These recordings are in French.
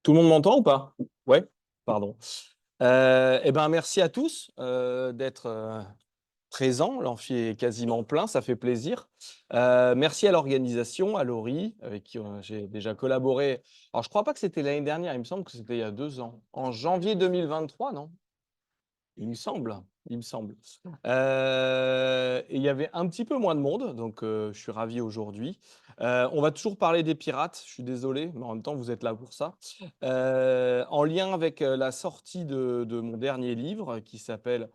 Tout le monde m'entend ou pas? Ouais, pardon. Eh ben, merci à tous d'être présents. L'amphi est quasiment plein, ça fait plaisir. Merci à l'organisation, à Laurie, avec qui j'ai déjà collaboré. Alors, je crois pas que c'était l'année dernière, il me semble que c'était il y a 2 ans. En janvier 2023, non? Il me semble, il me semble. Et il y avait un petit peu moins de monde, donc je suis ravi aujourd'hui. On va toujours parler des pirates, je suis désolé, mais en même temps, vous êtes là pour ça. En lien avec la sortie de mon dernier livre qui s'appelle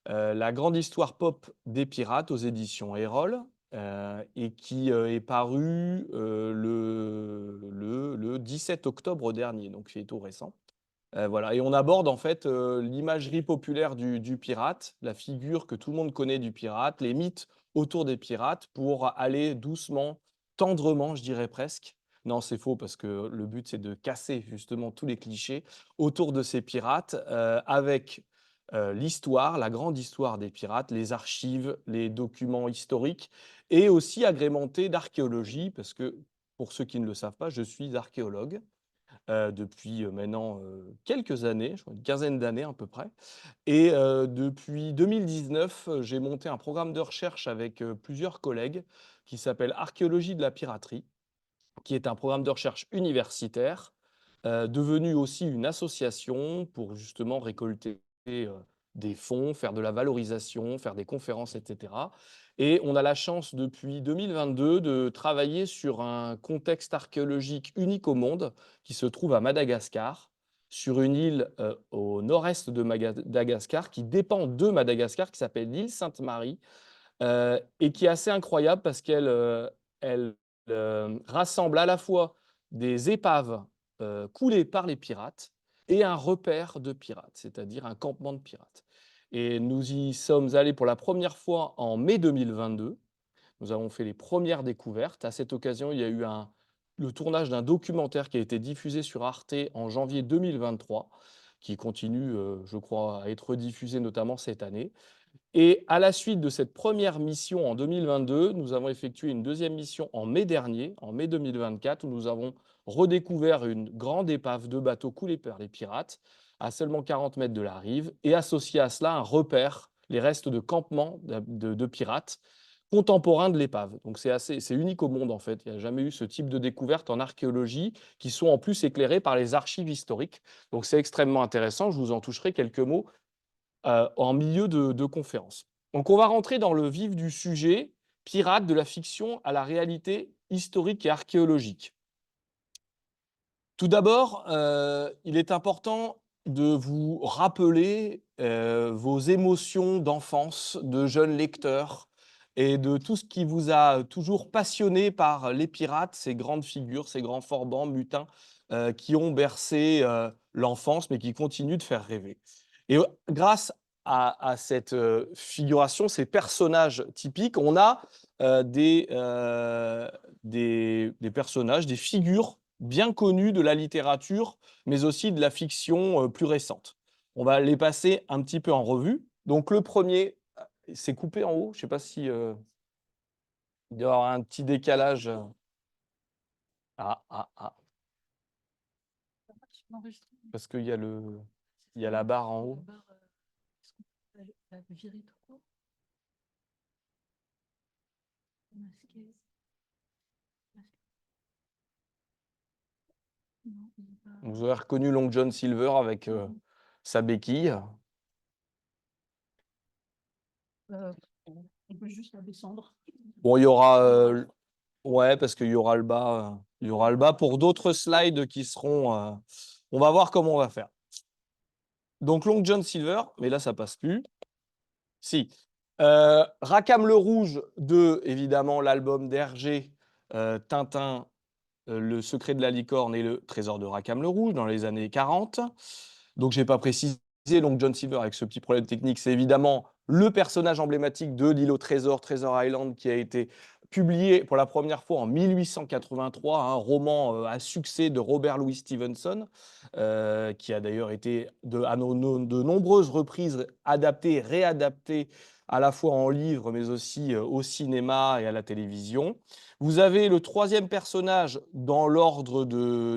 La grande histoire pop des pirates aux éditions Erol, et qui est paru le 17 octobre dernier, donc c'est tout récent. Voilà, et on aborde en fait l'imagerie populaire du pirate, la figure que tout le monde connaît du pirate, les mythes autour des pirates pour aller doucement, tendrement, je dirais presque. Non, c'est faux parce que le but c'est de casser justement tous les clichés autour de ces pirates avec l'histoire, la grande histoire des pirates, les archives, les documents historiques et aussi agrémenté d'archéologie parce que pour ceux qui ne le savent pas, je suis archéologue depuis maintenant quelques années, je crois une quinzaine d'années à peu près. Et depuis 2019, j'ai monté un programme de recherche avec plusieurs collègues qui s'appelle Archéologie de la piraterie, qui est un programme de recherche universitaire, devenu aussi une association pour justement récolter des fonds, faire de la valorisation, faire des conférences, etc. Et on a la chance depuis 2022 de travailler sur un contexte archéologique unique au monde qui se trouve à Madagascar, sur une île au nord-est de Madagascar qui dépend de Madagascar, qui s'appelle l'île Sainte-Marie, et qui est assez incroyable parce qu'elle rassemble à la fois des épaves coulées par les pirates et un repère de pirates, c'est-à-dire un campement de pirates. Et nous y sommes allés pour la première fois en mai 2022. Nous avons fait les premières découvertes. À cette occasion, il y a eu le tournage d'un documentaire qui a été diffusé sur Arte en janvier 2023, qui continue, je crois, à être diffusé notamment cette année. Et à la suite de cette première mission en 2022, nous avons effectué une deuxième mission en mai dernier, en mai 2024, où nous avons redécouvert une grande épave de bateaux coulés par les pirates, à seulement 40 mètres de la rive, et associé à cela un repère, les restes de campements de pirates contemporains de l'épave. Donc c'est unique au monde en fait. Il n'y a jamais eu ce type de découverte en archéologie qui sont en plus éclairées par les archives historiques. Donc c'est extrêmement intéressant. Je vous en toucherai quelques mots en milieu de conférence. Donc on va rentrer dans le vif du sujet, pirates de la fiction à la réalité historique et archéologique. Tout d'abord, il est important de vous rappeler vos émotions d'enfance, de jeunes lecteurs, et de tout ce qui vous a toujours passionné par les pirates, ces grandes figures, ces grands forbans, mutins, qui ont bercé l'enfance, mais qui continuent de faire rêver. Et grâce à cette figuration, ces personnages typiques, on a des personnages, des figures bien connues de la littérature, mais aussi de la fiction plus récente. On va les passer un petit peu en revue. Donc le premier, c'est coupé en haut. Je ne sais pas si il doit y avoir un petit décalage. Ah, ah, ah. Parce qu'il y a il y a la barre en haut. Vous avez reconnu Long John Silver avec sa béquille. On peut juste la descendre. Bon, il y aura, ouais, parce qu'il y aura le bas, il y aura le bas pour d'autres slides qui seront. On va voir comment on va faire. Donc Long John Silver, mais là ça passe plus. Si. Rackham le Rouge de, évidemment, l'album d'Hergé, Tintin, Le secret de la licorne et le trésor de Rackham le Rouge dans les années 40. Donc je n'ai pas précisé, donc John Silver avec ce petit problème technique, c'est évidemment le personnage emblématique de l'île au trésor, Treasure Island, qui a été publié pour la première fois en 1883, un roman à succès de Robert Louis Stevenson, qui a d'ailleurs été de nombreuses reprises adapté, réadapté à la fois en livre, mais aussi au cinéma et à la télévision. Vous avez le troisième personnage dans l'ordre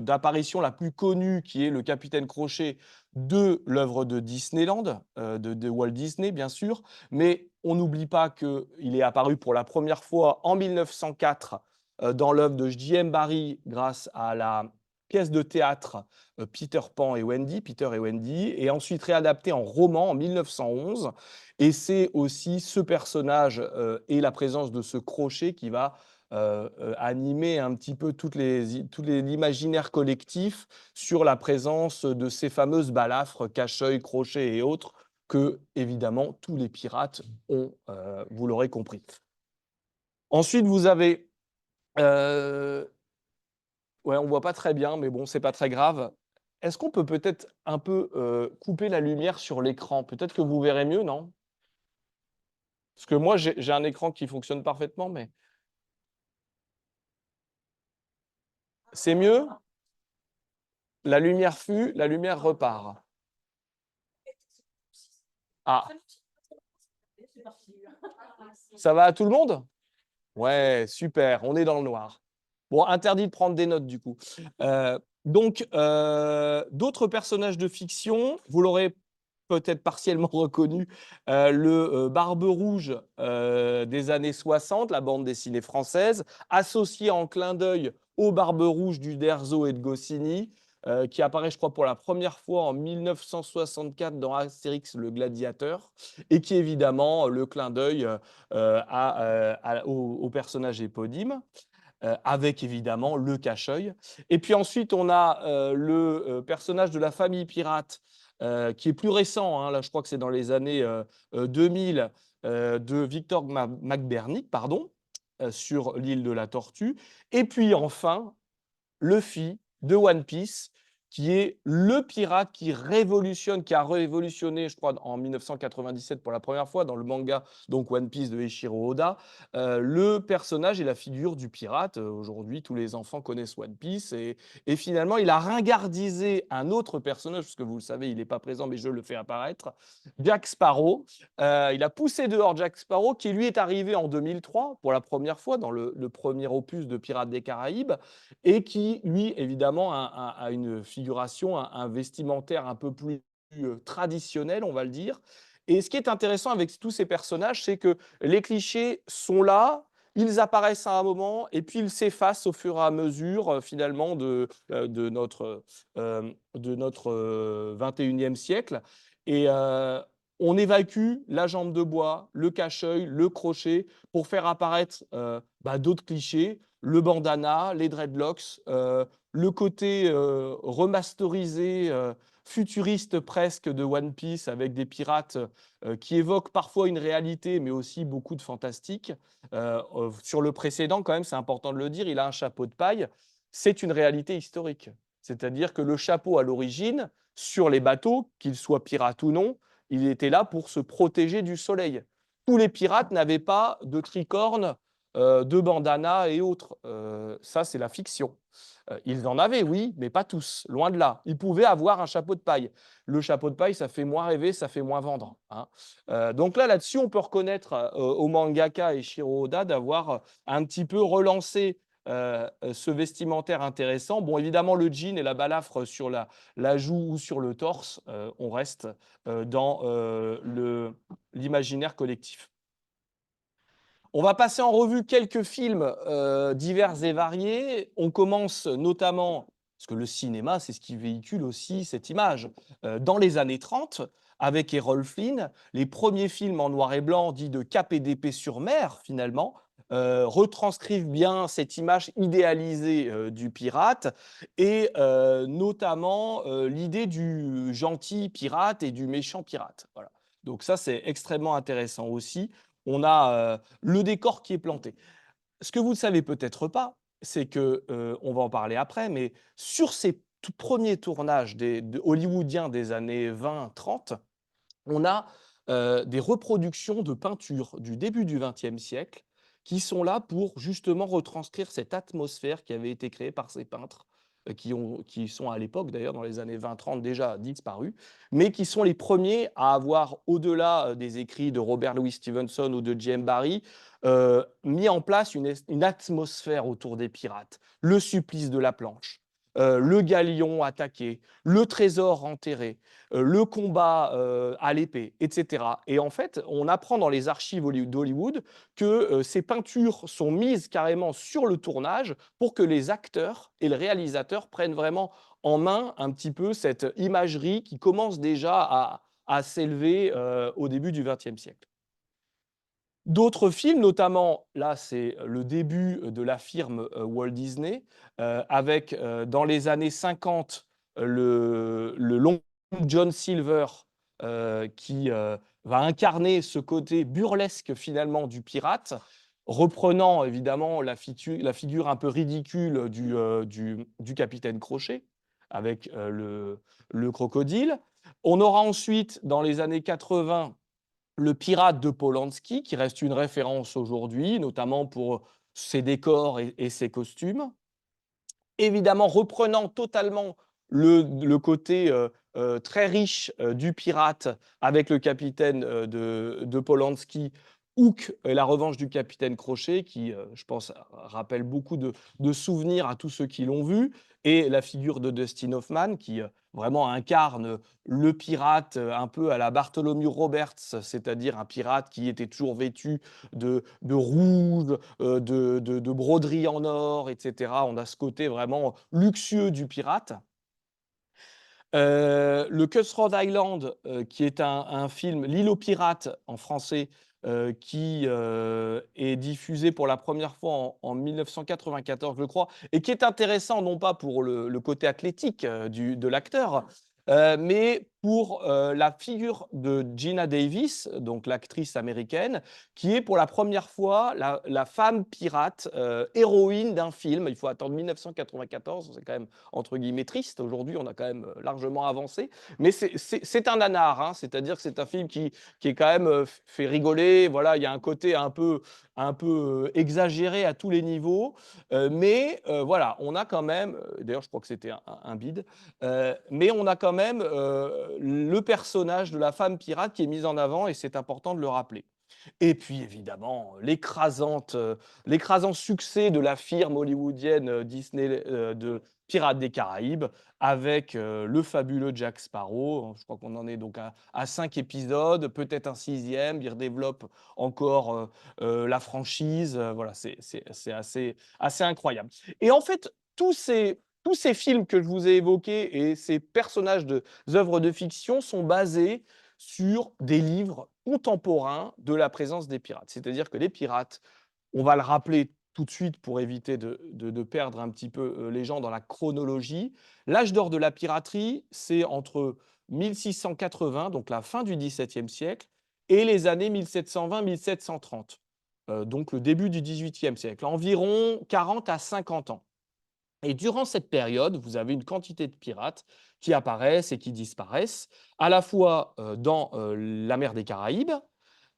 d'apparition la plus connue, qui est le Capitaine Crochet de l'œuvre de Disneyland, de Walt Disney, bien sûr. Mais on n'oublie pas qu'il est apparu pour la première fois en 1904 dans l'œuvre de J.M. Barrie grâce à la pièce de théâtre Peter Pan et Wendy, Peter et Wendy, et ensuite réadapté en roman en 1911. Et c'est aussi ce personnage et la présence de ce crochet qui va animer un petit peu l'imaginaire collectif sur la présence de ces fameuses balafres, cache-œil, crochets et autres que, évidemment, tous les pirates ont, vous l'aurez compris. Ensuite, vous avez... ouais, on voit pas très bien, mais bon, c'est pas très grave. Est-ce qu'on peut peut-être un peu couper la lumière sur l'écran? Peut-être que vous verrez mieux, non? Parce que moi, j'ai un écran qui fonctionne parfaitement, mais c'est mieux? La lumière fut, la lumière repart. Ah, ça va à tout le monde? Ouais, super, on est dans le noir. Bon, interdit de prendre des notes du coup. Donc, d'autres personnages de fiction, vous l'aurez peut-être partiellement reconnu, le Barbe Rouge des années 60, la bande dessinée française, associé en clin d'œil au Barbe Rouge d'Uderzo et de Goscinny, qui apparaît, je crois, pour la première fois en 1964 dans Astérix le Gladiateur, et qui est évidemment le clin d'œil au personnage éponyme, avec évidemment le cache-œil. Et puis ensuite, on a le personnage de la famille pirate, qui est plus récent, hein, là je crois que c'est dans les années 2000, de Victor McBurney, pardon, sur l'île de la Tortue. Et puis enfin, Luffy de One Piece, qui est le pirate qui révolutionne, qui a révolutionné, je crois, en 1997 pour la première fois dans le manga, donc One Piece de Eiichiro Oda, le personnage et la figure du pirate. Aujourd'hui, tous les enfants connaissent One Piece et finalement, il a ringardisé un autre personnage, parce que vous le savez, il n'est pas présent, mais je le fais apparaître, Jack Sparrow. Il a poussé dehors Jack Sparrow, qui lui est arrivé en 2003 pour la première fois dans le premier opus de Pirates des Caraïbes, et qui, lui, évidemment, a une figuration, un vestimentaire un peu plus traditionnel, on va le dire. Et ce qui est intéressant avec tous ces personnages, c'est que les clichés sont là, ils apparaissent à un moment, et puis ils s'effacent au fur et à mesure, finalement, de notre 21e siècle. Et on évacue la jambe de bois, le cache-œil, le crochet, pour faire apparaître d'autres clichés, le bandana, les dreadlocks, le côté remasterisé, futuriste presque de One Piece, avec des pirates qui évoquent parfois une réalité, mais aussi beaucoup de fantastique. Sur le précédent, quand même, c'est important de le dire, il a un chapeau de paille. C'est une réalité historique. C'est-à-dire que le chapeau, à l'origine, sur les bateaux, qu'ils soient pirates ou non, il était là pour se protéger du soleil. Tous les pirates n'avaient pas de tricorne, de bandana et autres. Ça, c'est la fiction. Ils en avaient, oui, mais pas tous, loin de là. Ils pouvaient avoir un chapeau de paille. Le chapeau de paille, ça fait moins rêver, ça fait moins vendre, hein. Donc là-dessus, on peut reconnaître au mangaka Eiichiro Oda d'avoir un petit peu relancé ce vestimentaire intéressant. Bon, évidemment, le jean et la balafre sur la joue ou sur le torse, on reste dans l'imaginaire collectif. On va passer en revue quelques films divers et variés. On commence notamment, parce que le cinéma, c'est ce qui véhicule aussi cette image, dans les années 30, avec Errol Flynn, les premiers films en noir et blanc, dits de Cap et d'épée sur mer, finalement, retranscrivent bien cette image idéalisée du pirate, et notamment l'idée du gentil pirate et du méchant pirate. Voilà. Donc ça, c'est extrêmement intéressant aussi. On a le décor qui est planté. Ce que vous ne savez peut-être pas, c'est que, on va en parler après, mais sur ces tout premiers tournages hollywoodiens des années 20-30, on a des reproductions de peintures du début du XXe siècle qui sont là pour justement retranscrire cette atmosphère qui avait été créée par ces peintres qui sont à l'époque, d'ailleurs, dans les années 20-30 déjà disparus, mais qui sont les premiers à avoir, au-delà des écrits de Robert Louis Stevenson ou de J.M. Barrie, mis en place une atmosphère autour des pirates. Le supplice de la planche, le galion attaqué, le trésor enterré, le combat à l'épée, etc. Et en fait, on apprend dans les archives d'Hollywood que ces peintures sont mises carrément sur le tournage pour que les acteurs et le réalisateur prennent vraiment en main un petit peu cette imagerie qui commence déjà à s'élever au début du XXe siècle. D'autres films, notamment, là, c'est le début de la firme Walt Disney, avec dans les années 50 le long John Silver qui va incarner ce côté burlesque finalement du pirate, reprenant évidemment la figure un peu ridicule du capitaine Crochet avec le crocodile. On aura ensuite, dans les années 80, le pirate de Polanski, qui reste une référence aujourd'hui, notamment pour ses décors et ses costumes. Évidemment, reprenant totalement le côté très riche du pirate avec le capitaine de Polanski, Hook et la revanche du capitaine Crochet, qui, je pense, rappelle beaucoup de souvenirs à tous ceux qui l'ont vu, et la figure de Dustin Hoffman, qui vraiment incarne le pirate un peu à la Bartholomew Roberts, c'est-à-dire un pirate qui était toujours vêtu de rouge, de broderie en or, etc. On a ce côté vraiment luxueux du pirate. Le Cutthroat Island, qui est un film, L'île aux pirates en français, qui est diffusé pour la première fois en 1994, je crois, et qui est intéressant non pas pour le côté athlétique de l'acteur, mais pour la figure de Gina Davis, donc l'actrice américaine, qui est pour la première fois la femme pirate héroïne d'un film. Il faut attendre 1994, c'est quand même entre guillemets triste. Aujourd'hui, on a quand même largement avancé. Mais c'est un nanar, hein, c'est-à-dire que c'est un film qui est quand même fait rigoler. Voilà, il y a un côté un peu exagéré à tous les niveaux. Mais voilà, on a quand même, d'ailleurs, je crois que c'était un bide, mais on a quand même le personnage de la femme pirate qui est mis en avant et c'est important de le rappeler. Et puis évidemment, l'écrasant succès de la firme hollywoodienne Disney de Pirates des Caraïbes avec le fabuleux Jack Sparrow. Je crois qu'on en est donc à 5 épisodes, peut-être un sixième. Il redéveloppe encore la franchise. Voilà, c'est assez incroyable. Et en fait, tous ces films que je vous ai évoqués et ces personnages d'œuvres de fiction sont basés sur des livres contemporains de la présence des pirates. C'est-à-dire que les pirates, on va le rappeler tout de suite pour éviter de perdre un petit peu les gens dans la chronologie. L'âge d'or de la piraterie, c'est entre 1680, donc la fin du XVIIe siècle, et les années 1720-1730, donc le début du XVIIIe siècle, environ 40 à 50 ans. Et durant cette période, vous avez une quantité de pirates qui apparaissent et qui disparaissent, à la fois dans la mer des Caraïbes,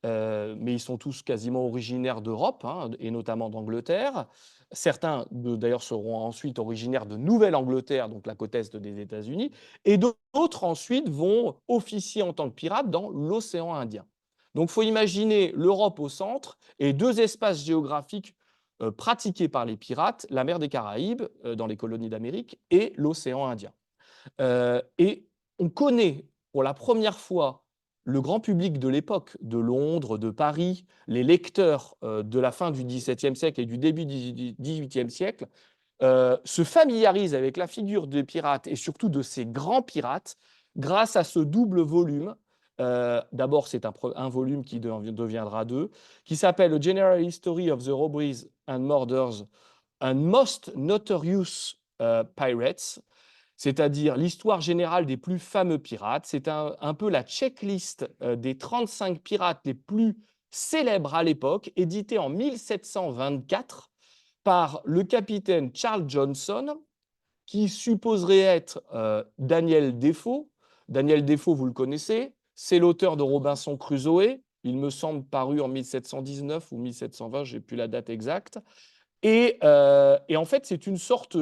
mais ils sont tous quasiment originaires d'Europe, hein, et notamment d'Angleterre. Certains, d'ailleurs, seront ensuite originaires de Nouvelle-Angleterre, donc la côte est des États-Unis, et d'autres ensuite vont officier en tant que pirates dans l'océan Indien. Donc, il faut imaginer l'Europe au centre et deux espaces géographiques pratiqués par les pirates, la mer des Caraïbes, dans les colonies d'Amérique, et l'océan Indien. Et on connaît pour la première fois le grand public de l'époque, de Londres, de Paris, les lecteurs de la fin du XVIIe siècle et du début du XVIIIe siècle, se familiarisent avec la figure des pirates et surtout de ces grands pirates grâce à ce double volume. D'abord, c'est un volume qui deviendra deux, qui s'appelle A General History of the Robberies and Murders and Most Notorious Pirates, c'est-à-dire l'histoire générale des plus fameux pirates. C'est un peu la checklist des 35 pirates les plus célèbres à l'époque, édité en 1724 par le capitaine Charles Johnson, qui supposerait être Daniel Defoe. Daniel Defoe, vous le connaissez, c'est l'auteur de Robinson Crusoe, il me semble paru en 1719 ou 1720, je n'ai plus la date exacte. Et en fait, c'est une sorte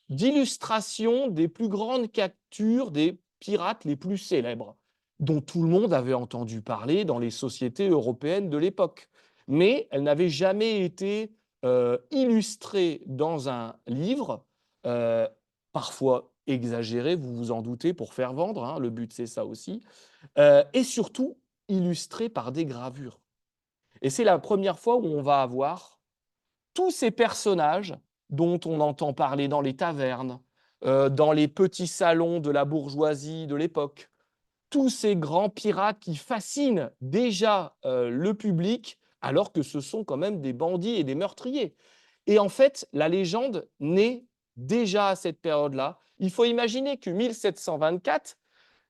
d'illustrations des plus grandes captures des pirates les plus célèbres, dont tout le monde avait entendu parler dans les sociétés européennes de l'époque. Mais elles n'avaient jamais été illustrées dans un livre, euh, parfois exagéré, vous vous en doutez, pour faire vendre, hein, le but c'est ça aussi, et surtout illustrées par des gravures. Et c'est la première fois où on va avoir tous ces personnages dont on entend parler dans les tavernes, dans les petits salons de la bourgeoisie de l'époque, tous ces grands pirates qui fascinent déjà le public, alors que ce sont quand même des bandits et des meurtriers. Et en fait, la légende naît déjà à cette période-là. Il faut imaginer que 1724,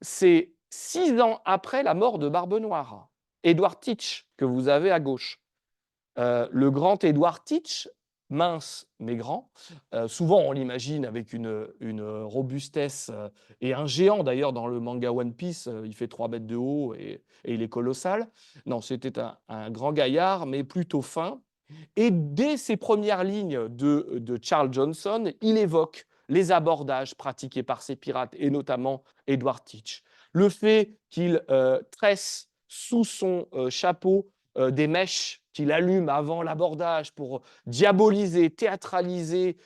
c'est 6 ans après la mort de Barbe Noire, Edward Teach, que vous avez à gauche. Le grand Edward Teach, mince mais grand, souvent on l'imagine avec une robustesse, et un géant d'ailleurs dans le manga One Piece, il fait 3 mètres de haut et il est colossal. Non, c'était un grand gaillard, mais plutôt fin. Et dès ses premières lignes de Charles Johnson, il évoque les abordages pratiqués par ces pirates, et notamment Edward Teach. Le fait qu'il tresse sous son chapeau des mèches qu'il allume avant l'abordage pour diaboliser, théâtraliser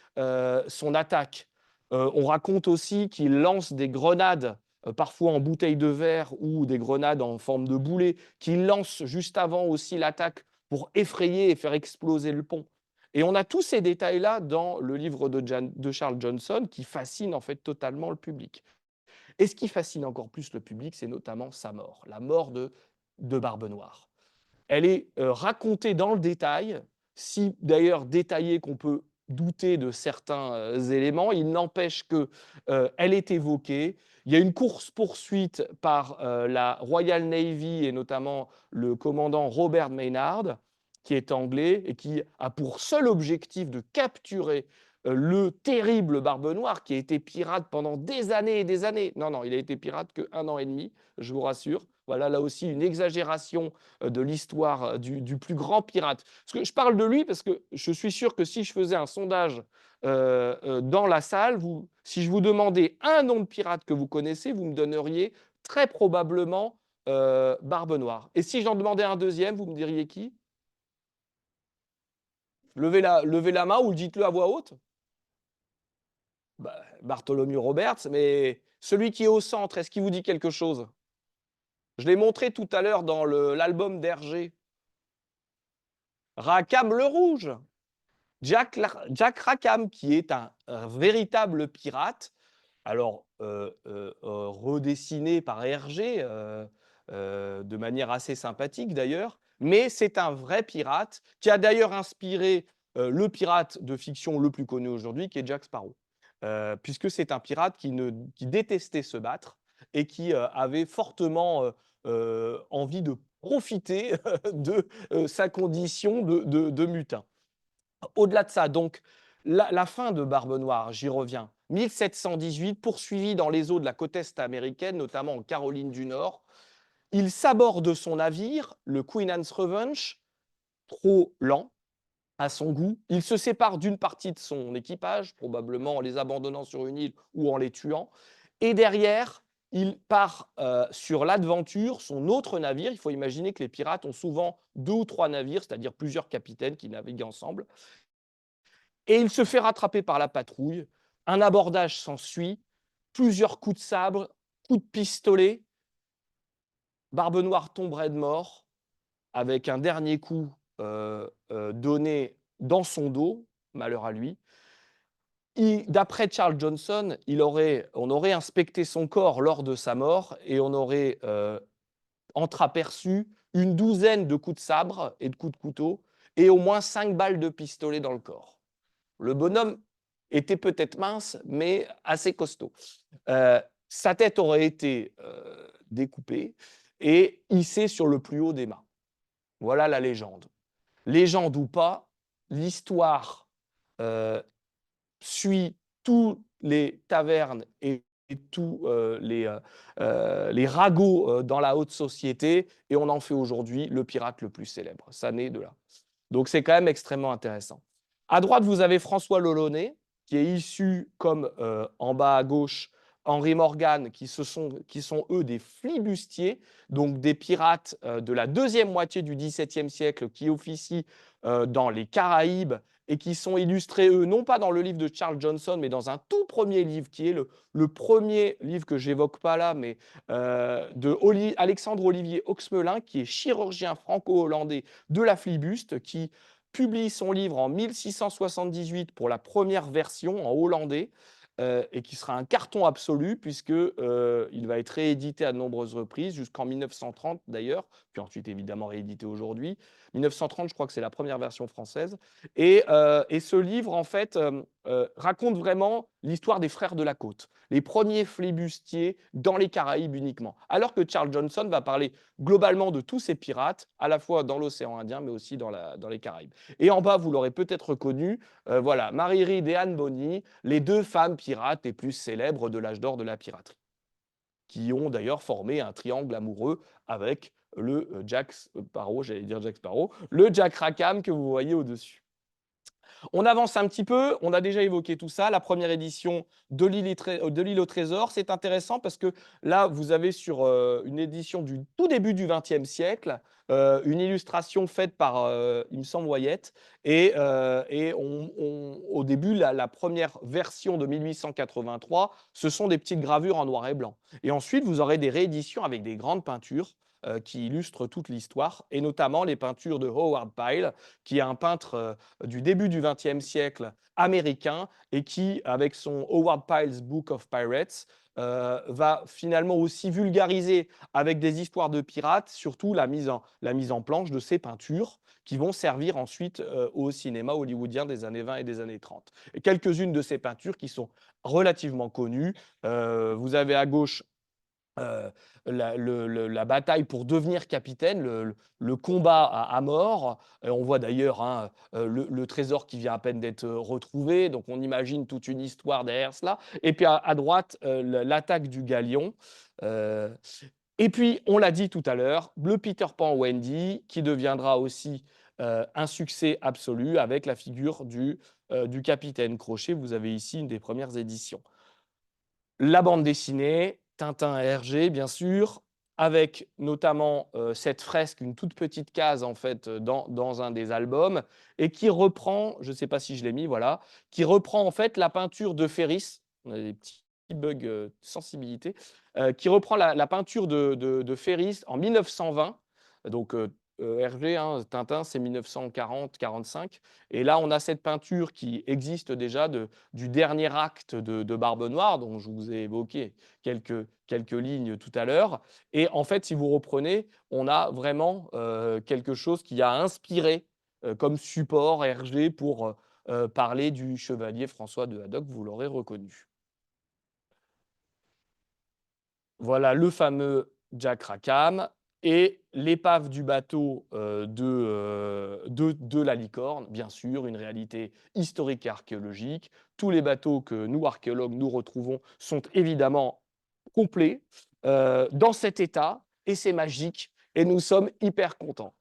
son attaque. On raconte aussi qu'il lance des grenades, parfois en bouteille de verre ou des grenades en forme de boulet, qu'il lance juste avant aussi l'attaque pour effrayer et faire exploser le pont. Et on a tous ces détails-là dans le livre de Charles Johnson qui fascine en fait totalement le public. Et ce qui fascine encore plus le public, c'est notamment sa mort, la mort de Barbe Noire. Elle est racontée dans le détail, si d'ailleurs détaillée qu'on peut douter de certains éléments, il n'empêche qu'elle est évoquée. Il y a une course-poursuite par la Royal Navy et notamment le commandant Robert Maynard, qui est anglais et qui a pour seul objectif de capturer le terrible Barbe Noire, qui a été pirate pendant des années et des années. Non, non, il a été pirate qu'1 an et demi, je vous rassure. Voilà, là aussi, une exagération de l'histoire du plus grand pirate. Parce que je parle de lui parce que je suis sûr que si je faisais un sondage dans la salle, si je vous demandais un nom de pirate que vous connaissez, vous me donneriez très probablement Barbe Noire. Et si j'en demandais un deuxième, vous me diriez qui? Levez la main ou dites-le à voix haute. Bah, Bartholomew Roberts, mais celui qui est au centre, est-ce qu'il vous dit quelque chose? Je l'ai montré tout à l'heure dans l'album d'Hergé. Rackham le Rouge. Jack Rackham, qui est un véritable pirate, alors redessiné par Hergé, de manière assez sympathique d'ailleurs, mais c'est un vrai pirate qui a d'ailleurs inspiré le pirate de fiction le plus connu aujourd'hui, qui est Jack Sparrow, puisque c'est un pirate qui détestait se battre et qui avait fortement envie de profiter de sa condition de mutin. Au-delà de ça, donc, la fin de Barbe Noire, j'y reviens, 1718, poursuivi dans les eaux de la côte est américaine, notamment en Caroline du Nord, il s'aborde son navire, le Queen Anne's Revenge, trop lent à son goût. Il se sépare d'une partie de son équipage, probablement en les abandonnant sur une île ou en les tuant. Et derrière, il part sur l'Adventure, son autre navire. Il faut imaginer que les pirates ont souvent 2 ou 3 navires, c'est-à-dire plusieurs capitaines qui naviguent ensemble. Et il se fait rattraper par la patrouille. Un abordage s'ensuit, plusieurs coups de sabre, coups de pistolet. Barbe Noire tomberait de mort avec un dernier coup donné dans son dos, malheur à lui. D'après Charles Johnson, on aurait inspecté son corps lors de sa mort et on aurait entreaperçu une douzaine de coups de sabre et de coups de couteau et au moins 5 balles de pistolet dans le corps. Le bonhomme était peut-être mince, mais assez costaud. Sa tête aurait été découpée et hissée sur le plus haut des mâts. Voilà la légende. Légende ou pas, l'histoire suit tous les tavernes et tous les ragots dans la haute société et on en fait aujourd'hui le pirate le plus célèbre. Ça naît de là. Donc c'est quand même extrêmement intéressant. À droite, vous avez François l'Olonnais, qui est issu, comme en bas à gauche, Henry Morgan, qui sont eux des flibustiers, donc des pirates de la deuxième moitié du XVIIe siècle qui officient dans les Caraïbes et qui sont illustrés, eux, non pas dans le livre de Charles Johnson, mais dans un tout premier livre qui est le premier livre que j'évoque pas là, mais de Alexandre Olivier Oxmelin, qui est chirurgien franco-hollandais de la flibuste, qui publie son livre en 1678 pour la première version en hollandais, et qui sera un carton absolu puisque il va être réédité à de nombreuses reprises, jusqu'en 1930 d'ailleurs, puis ensuite évidemment réédité aujourd'hui. 1930, je crois que c'est la première version française. Et ce livre, en fait, raconte vraiment l'histoire des frères de la côte, les premiers flibustiers dans les Caraïbes uniquement. Alors que Charles Johnson va parler globalement de tous ces pirates, à la fois dans l'océan Indien, mais aussi dans les Caraïbes. Et en bas, vous l'aurez peut-être reconnu, voilà, Mary Read et Anne Bonny, les deux femmes pirates les plus célèbres de l'âge d'or de la piraterie, qui ont d'ailleurs formé un triangle amoureux avec le Jack Sparrow, j'allais dire Jack Sparrow, le Jack Rackham que vous voyez au-dessus. On avance un petit peu, on a déjà évoqué tout ça. La première édition de l'île au trésor, c'est intéressant parce que là, vous avez sur une édition du tout début du XXe siècle, une illustration faite par, il me semble, Wyatt. Et au début, la première version de 1883, ce sont des petites gravures en noir et blanc. Et ensuite, vous aurez des rééditions avec des grandes peintures qui illustrent toute l'histoire, et notamment les peintures de Howard Pyle, qui est un peintre du début du XXe siècle américain et qui, avec son Howard Pyle's Book of Pirates, va finalement aussi vulgariser avec des histoires de pirates, surtout la mise en planche de ces peintures qui vont servir ensuite au cinéma hollywoodien des années 20 et des années 30. Et quelques-unes de ces peintures qui sont relativement connues. Vous avez à gauche la bataille pour devenir capitaine, le combat à mort. Et on voit d'ailleurs le trésor qui vient à peine d'être retrouvé, donc on imagine toute une histoire derrière cela. Et puis à droite, l'attaque du galion. Euh, et puis, on l'a dit tout à l'heure, le Peter Pan Wendy, qui deviendra aussi un succès absolu avec la figure du capitaine Crochet. Vous avez ici une des premières éditions. La bande dessinée, Tintin et Hergé, bien sûr, avec notamment cette fresque, une toute petite case en fait dans un des albums, et qui reprend, je ne sais pas si je l'ai mis, voilà, qui reprend en fait la peinture de Ferris. On a des petits bugs de sensibilité, qui reprend la peinture de Ferris en 1920. Donc Hergé, Tintin, c'est 1940-45. Et là, on a cette peinture qui existe déjà du dernier acte de Barbe Noire, dont je vous ai évoqué quelques lignes tout à l'heure. Et en fait, si vous reprenez, on a vraiment quelque chose qui a inspiré comme support Hergé pour parler du chevalier François de Haddock, vous l'aurez reconnu. Voilà le fameux Jack Rackham et l'épave du bateau de la licorne, bien sûr, une réalité historique et archéologique. Tous les bateaux que nous, archéologues, nous retrouvons sont évidemment complets dans cet état, et c'est magique, et nous sommes hyper contents.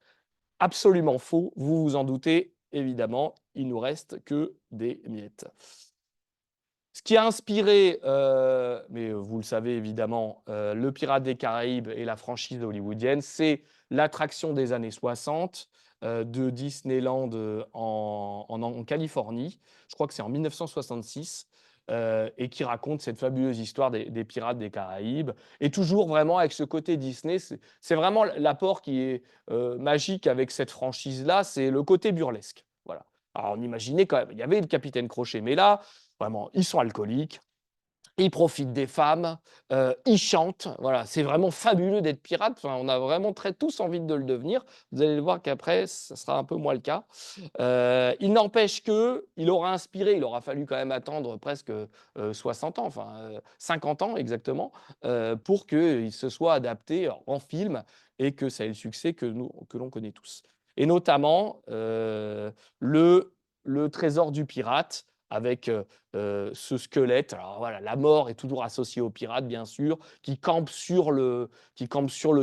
Absolument faux, vous vous en doutez, évidemment, il nous reste que des miettes. Ce qui a inspiré, mais vous le savez évidemment, le Pirate des Caraïbes et la franchise hollywoodienne, c'est l'attraction des années 60 de Disneyland en Californie. Je crois que c'est en 1966. Et qui raconte cette fabuleuse histoire des pirates des Caraïbes. Et toujours vraiment avec ce côté Disney, c'est vraiment l'apport qui est magique avec cette franchise-là, c'est le côté burlesque. Voilà. Alors on imaginait quand même, il y avait le Capitaine Crochet, mais là, vraiment, ils sont alcooliques, ils profitent des femmes, ils chantent. Voilà, c'est vraiment fabuleux d'être pirate. Enfin, on a vraiment tous envie de le devenir. Vous allez le voir qu'après, ça sera un peu moins le cas. Il n'empêche qu'il aura inspiré, il aura fallu quand même attendre presque 60 ans, enfin 50 ans exactement, pour qu'il se soit adapté en film et que ça ait le succès que l'on connaît tous. Et notamment le trésor du pirate, avec ce squelette. Alors voilà, la mort est toujours associée aux pirates, bien sûr, qui campe sur le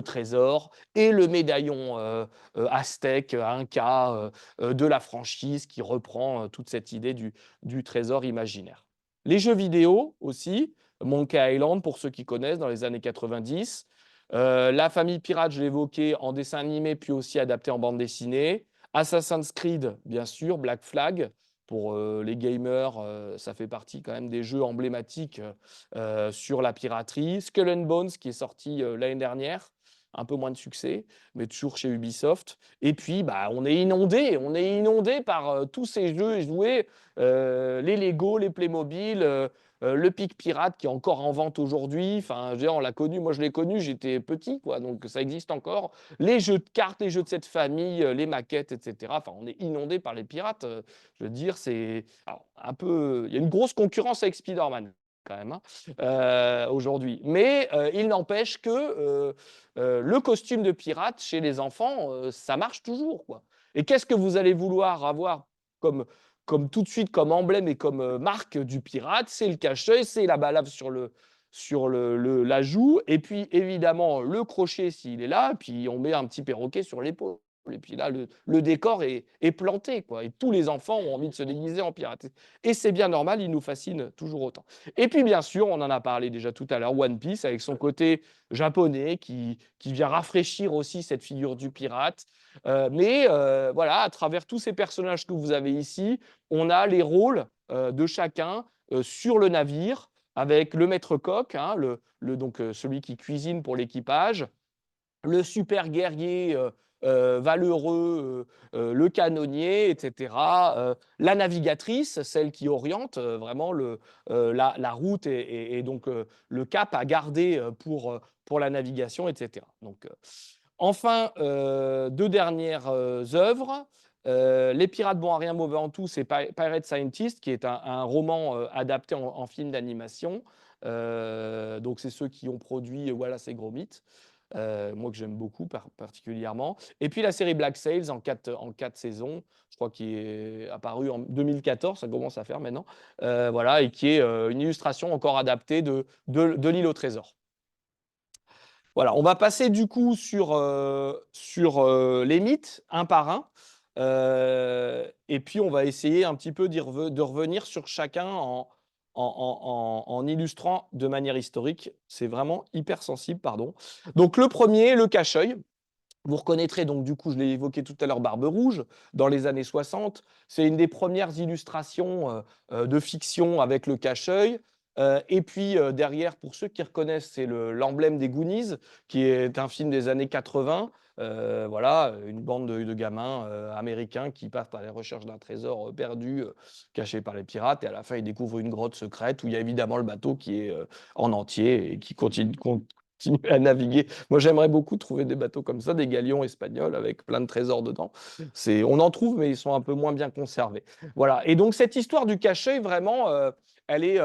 trésor, et le médaillon aztèque, inca, de la franchise, qui reprend toute cette idée du trésor imaginaire. Les jeux vidéo aussi, Monkey Island, pour ceux qui connaissent, dans les années 90. La famille Pirate, je l'ai évoqué, en dessin animé, puis aussi adapté en bande dessinée. Assassin's Creed, bien sûr, Black Flag. Pour les gamers, ça fait partie quand même des jeux emblématiques sur la piraterie. Skull and Bones, qui est sorti l'année dernière, un peu moins de succès, mais toujours chez Ubisoft. Et puis, bah, on est inondé par tous ces jeux et jouets, les Lego, les Playmobil, le Pic Pirate, qui est encore en vente aujourd'hui. Enfin, on l'a connu, moi je l'ai connu, j'étais petit, quoi, donc ça existe encore. Les jeux de cartes, les jeux de cette famille, les maquettes, etc. Enfin, on est inondé par les pirates. Je veux dire, c'est un peu. Il y a une grosse concurrence avec Spider-Man, quand même, hein, aujourd'hui. Mais il n'empêche que le costume de pirate chez les enfants, ça marche toujours, quoi. Et qu'est-ce que vous allez vouloir avoir comme tout de suite, comme emblème et comme marque du pirate? C'est le cache-œil, c'est la balafre sur la joue, et puis évidemment le crochet s'il est là, puis on met un petit perroquet sur l'épaule. Et puis là, le décor est planté, quoi. Et tous les enfants ont envie de se déguiser en pirate. Et c'est bien normal, il nous fascine toujours autant. Et puis bien sûr, on en a parlé déjà tout à l'heure, One Piece, avec son côté japonais qui vient rafraîchir aussi cette figure du pirate. Mais voilà, à travers tous ces personnages que vous avez ici, on a les rôles de chacun sur le navire, avec le maître-coq, hein, donc, celui qui cuisine pour l'équipage, le super guerrier valeureux, le canonnier, etc. La navigatrice, celle qui oriente vraiment la route et donc le cap à garder pour la navigation, etc. Donc, enfin, deux dernières œuvres. Les Pirates bons à rien, mauvais en tout, c'est Pirate Scientist, qui est un roman adapté en film d'animation. Donc, c'est ceux qui ont produit Wallace et Gromit, moi que j'aime beaucoup particulièrement. Et puis la série Black Sails en 4 saisons, je crois qui est apparue en 2014, ça commence à faire maintenant, voilà, et qui est une illustration encore adaptée de l'île au trésor. Voilà, on va passer du coup sur les mythes, un par un. Et puis on va essayer un petit peu de revenir sur chacun en illustrant de manière historique. C'est vraiment hyper sensible, pardon. Donc le premier, le cache-œil. Vous reconnaîtrez donc, du coup, je l'ai évoqué tout à l'heure, Barbe Rouge, dans les années 60. C'est une des premières illustrations de fiction avec le cache-œil. Et puis derrière, pour ceux qui reconnaissent, c'est l'emblème des Goonies, qui est un film des années 80. Voilà, une bande de gamins américains qui partent à la recherche d'un trésor perdu, caché par les pirates. Et à la fin, ils découvrent une grotte secrète où il y a évidemment le bateau qui est en entier et qui continue à naviguer. Moi, j'aimerais beaucoup trouver des bateaux comme ça, des galions espagnols avec plein de trésors dedans. On en trouve, mais ils sont un peu moins bien conservés. Voilà. Et donc, cette histoire du cachet, vraiment, elle est.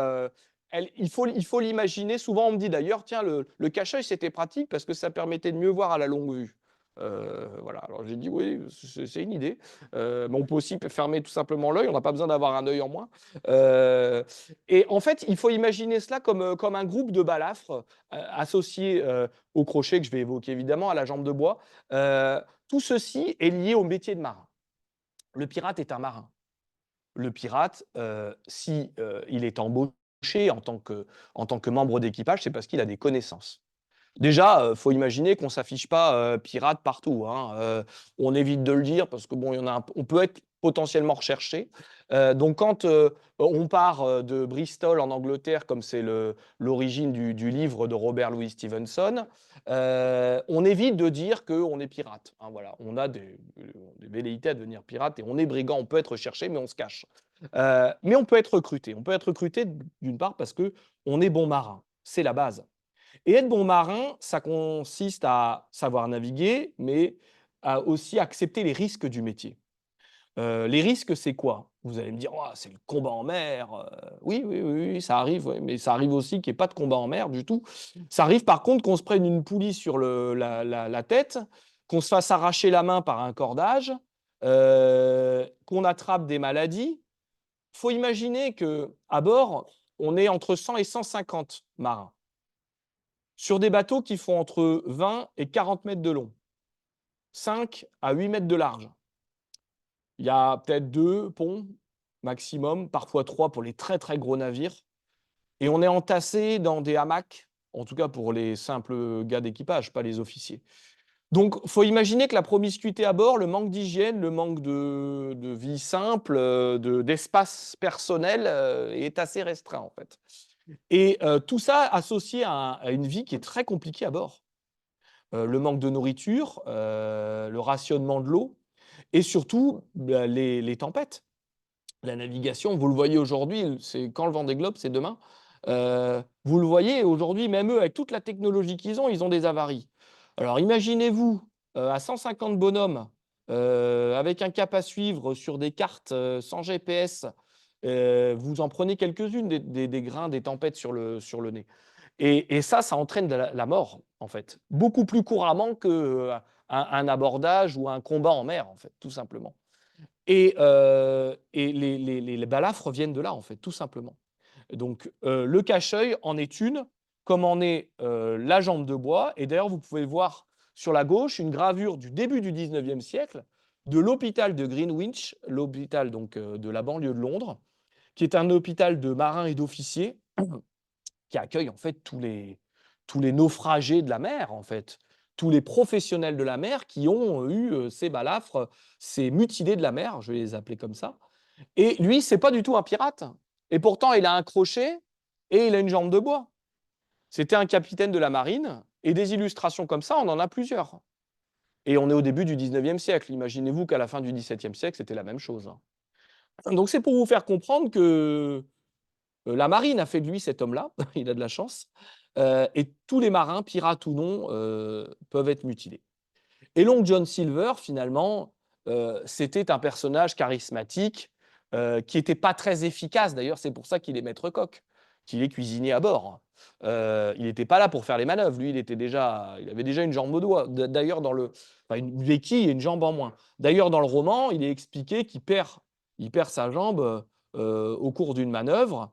Il faut l'imaginer. Souvent, on me dit d'ailleurs, tiens, le cache-œil, c'était pratique parce que ça permettait de mieux voir à la longue vue. Voilà. Alors, j'ai dit, oui, c'est une idée. Mais on peut aussi fermer tout simplement l'œil. On n'a pas besoin d'avoir un œil en moins. Et en fait, il faut imaginer cela comme un groupe de balafres associés au crochet que je vais évoquer évidemment, à la jambe de bois. Tout ceci est lié au métier de marin. Le pirate est un marin. Le pirate, si il est embauché en tant que membre d'équipage, c'est parce qu'il a des connaissances. Déjà, faut imaginer qu'on s'affiche pas pirate partout, hein. On évite de le dire parce que bon, on peut être potentiellement recherché. Donc quand on part de Bristol en Angleterre, comme c'est l'origine du livre de Robert Louis Stevenson, on évite de dire qu'on est pirate, hein, voilà. On a des velléités à devenir pirate et on est brigand, on peut être recherché, mais on se cache. Mais on peut être recruté. On peut être recruté d'une part parce qu'on est bon marin, c'est la base. Et être bon marin, ça consiste à savoir naviguer, mais à aussi accepter les risques du métier. Les risques, c'est quoi? Vous allez me dire: «Oh, c'est le combat en mer», oui, oui, oui, oui, ça arrive, ouais, mais ça arrive aussi qu'il y ait pas de combat en mer du tout. Ça arrive par contre qu'on se prenne une poulie sur la tête, qu'on se fasse arracher la main par un cordage, qu'on attrape des maladies, faut imaginer qu'à bord, on est entre 100 et 150 marins, sur des bateaux qui font entre 20 et 40 mètres de long, 5 à 8 mètres de large. Il y a peut-être 2 ponts maximum, parfois 3 pour les très, très gros navires, et on est entassés dans des hamacs, en tout cas pour les simples gars d'équipage, pas les officiers. Donc, il faut imaginer que la promiscuité à bord, le manque d'hygiène, le manque de vie simple, d'espace personnel est assez restreint en fait. Et tout ça associé à une vie qui est très compliquée à bord. Le manque de nourriture, le rationnement de l'eau et surtout bah, les tempêtes. La navigation, vous le voyez aujourd'hui, c'est quand le Vendée Globe, c'est demain. Vous le voyez aujourd'hui, même eux, avec toute la technologie qu'ils ont, ils ont des avaries. Alors imaginez-vous à 150 bonhommes, avec un cap à suivre sur des cartes sans GPS, vous en prenez quelques-unes des grains, des tempêtes sur le nez. Et ça entraîne de la mort, en fait, beaucoup plus couramment qu'un abordage ou un combat en mer, en fait, tout simplement. Et les balafres viennent de là, en fait, tout simplement. Donc, le cache-œil en est une, comme en est la jambe de bois. Et d'ailleurs, vous pouvez voir sur la gauche une gravure du début du 19e siècle de l'hôpital de Greenwich, l'hôpital donc de la banlieue de Londres, qui est un hôpital de marins et d'officiers qui accueille en fait tous les naufragés de la mer, en fait, tous les professionnels de la mer qui ont eu ces balafres, ces mutilés de la mer, je vais les appeler comme ça. Et lui, c'est pas du tout un pirate. Et pourtant, il a un crochet et il a une jambe de bois. C'était un capitaine de la marine et des illustrations comme ça, on en a plusieurs. Et on est au début du 19e siècle. Imaginez-vous qu'à la fin du 17e siècle, c'était la même chose, hein. Donc c'est pour vous faire comprendre que la marine a fait de lui cet homme-là, il a de la chance, et tous les marins, pirates ou non, peuvent être mutilés. Et Long John Silver, finalement, c'était un personnage charismatique, qui n'était pas très efficace. D'ailleurs, c'est pour ça qu'il est maître-coq, qu'il est cuisinier à bord. Il n'était pas là pour faire les manœuvres. Lui, il avait déjà une jambe au doigt. D'ailleurs, enfin, une béquille et une jambe en moins. D'ailleurs, dans le roman, il est expliqué qu'il perd sa jambe au cours d'une manœuvre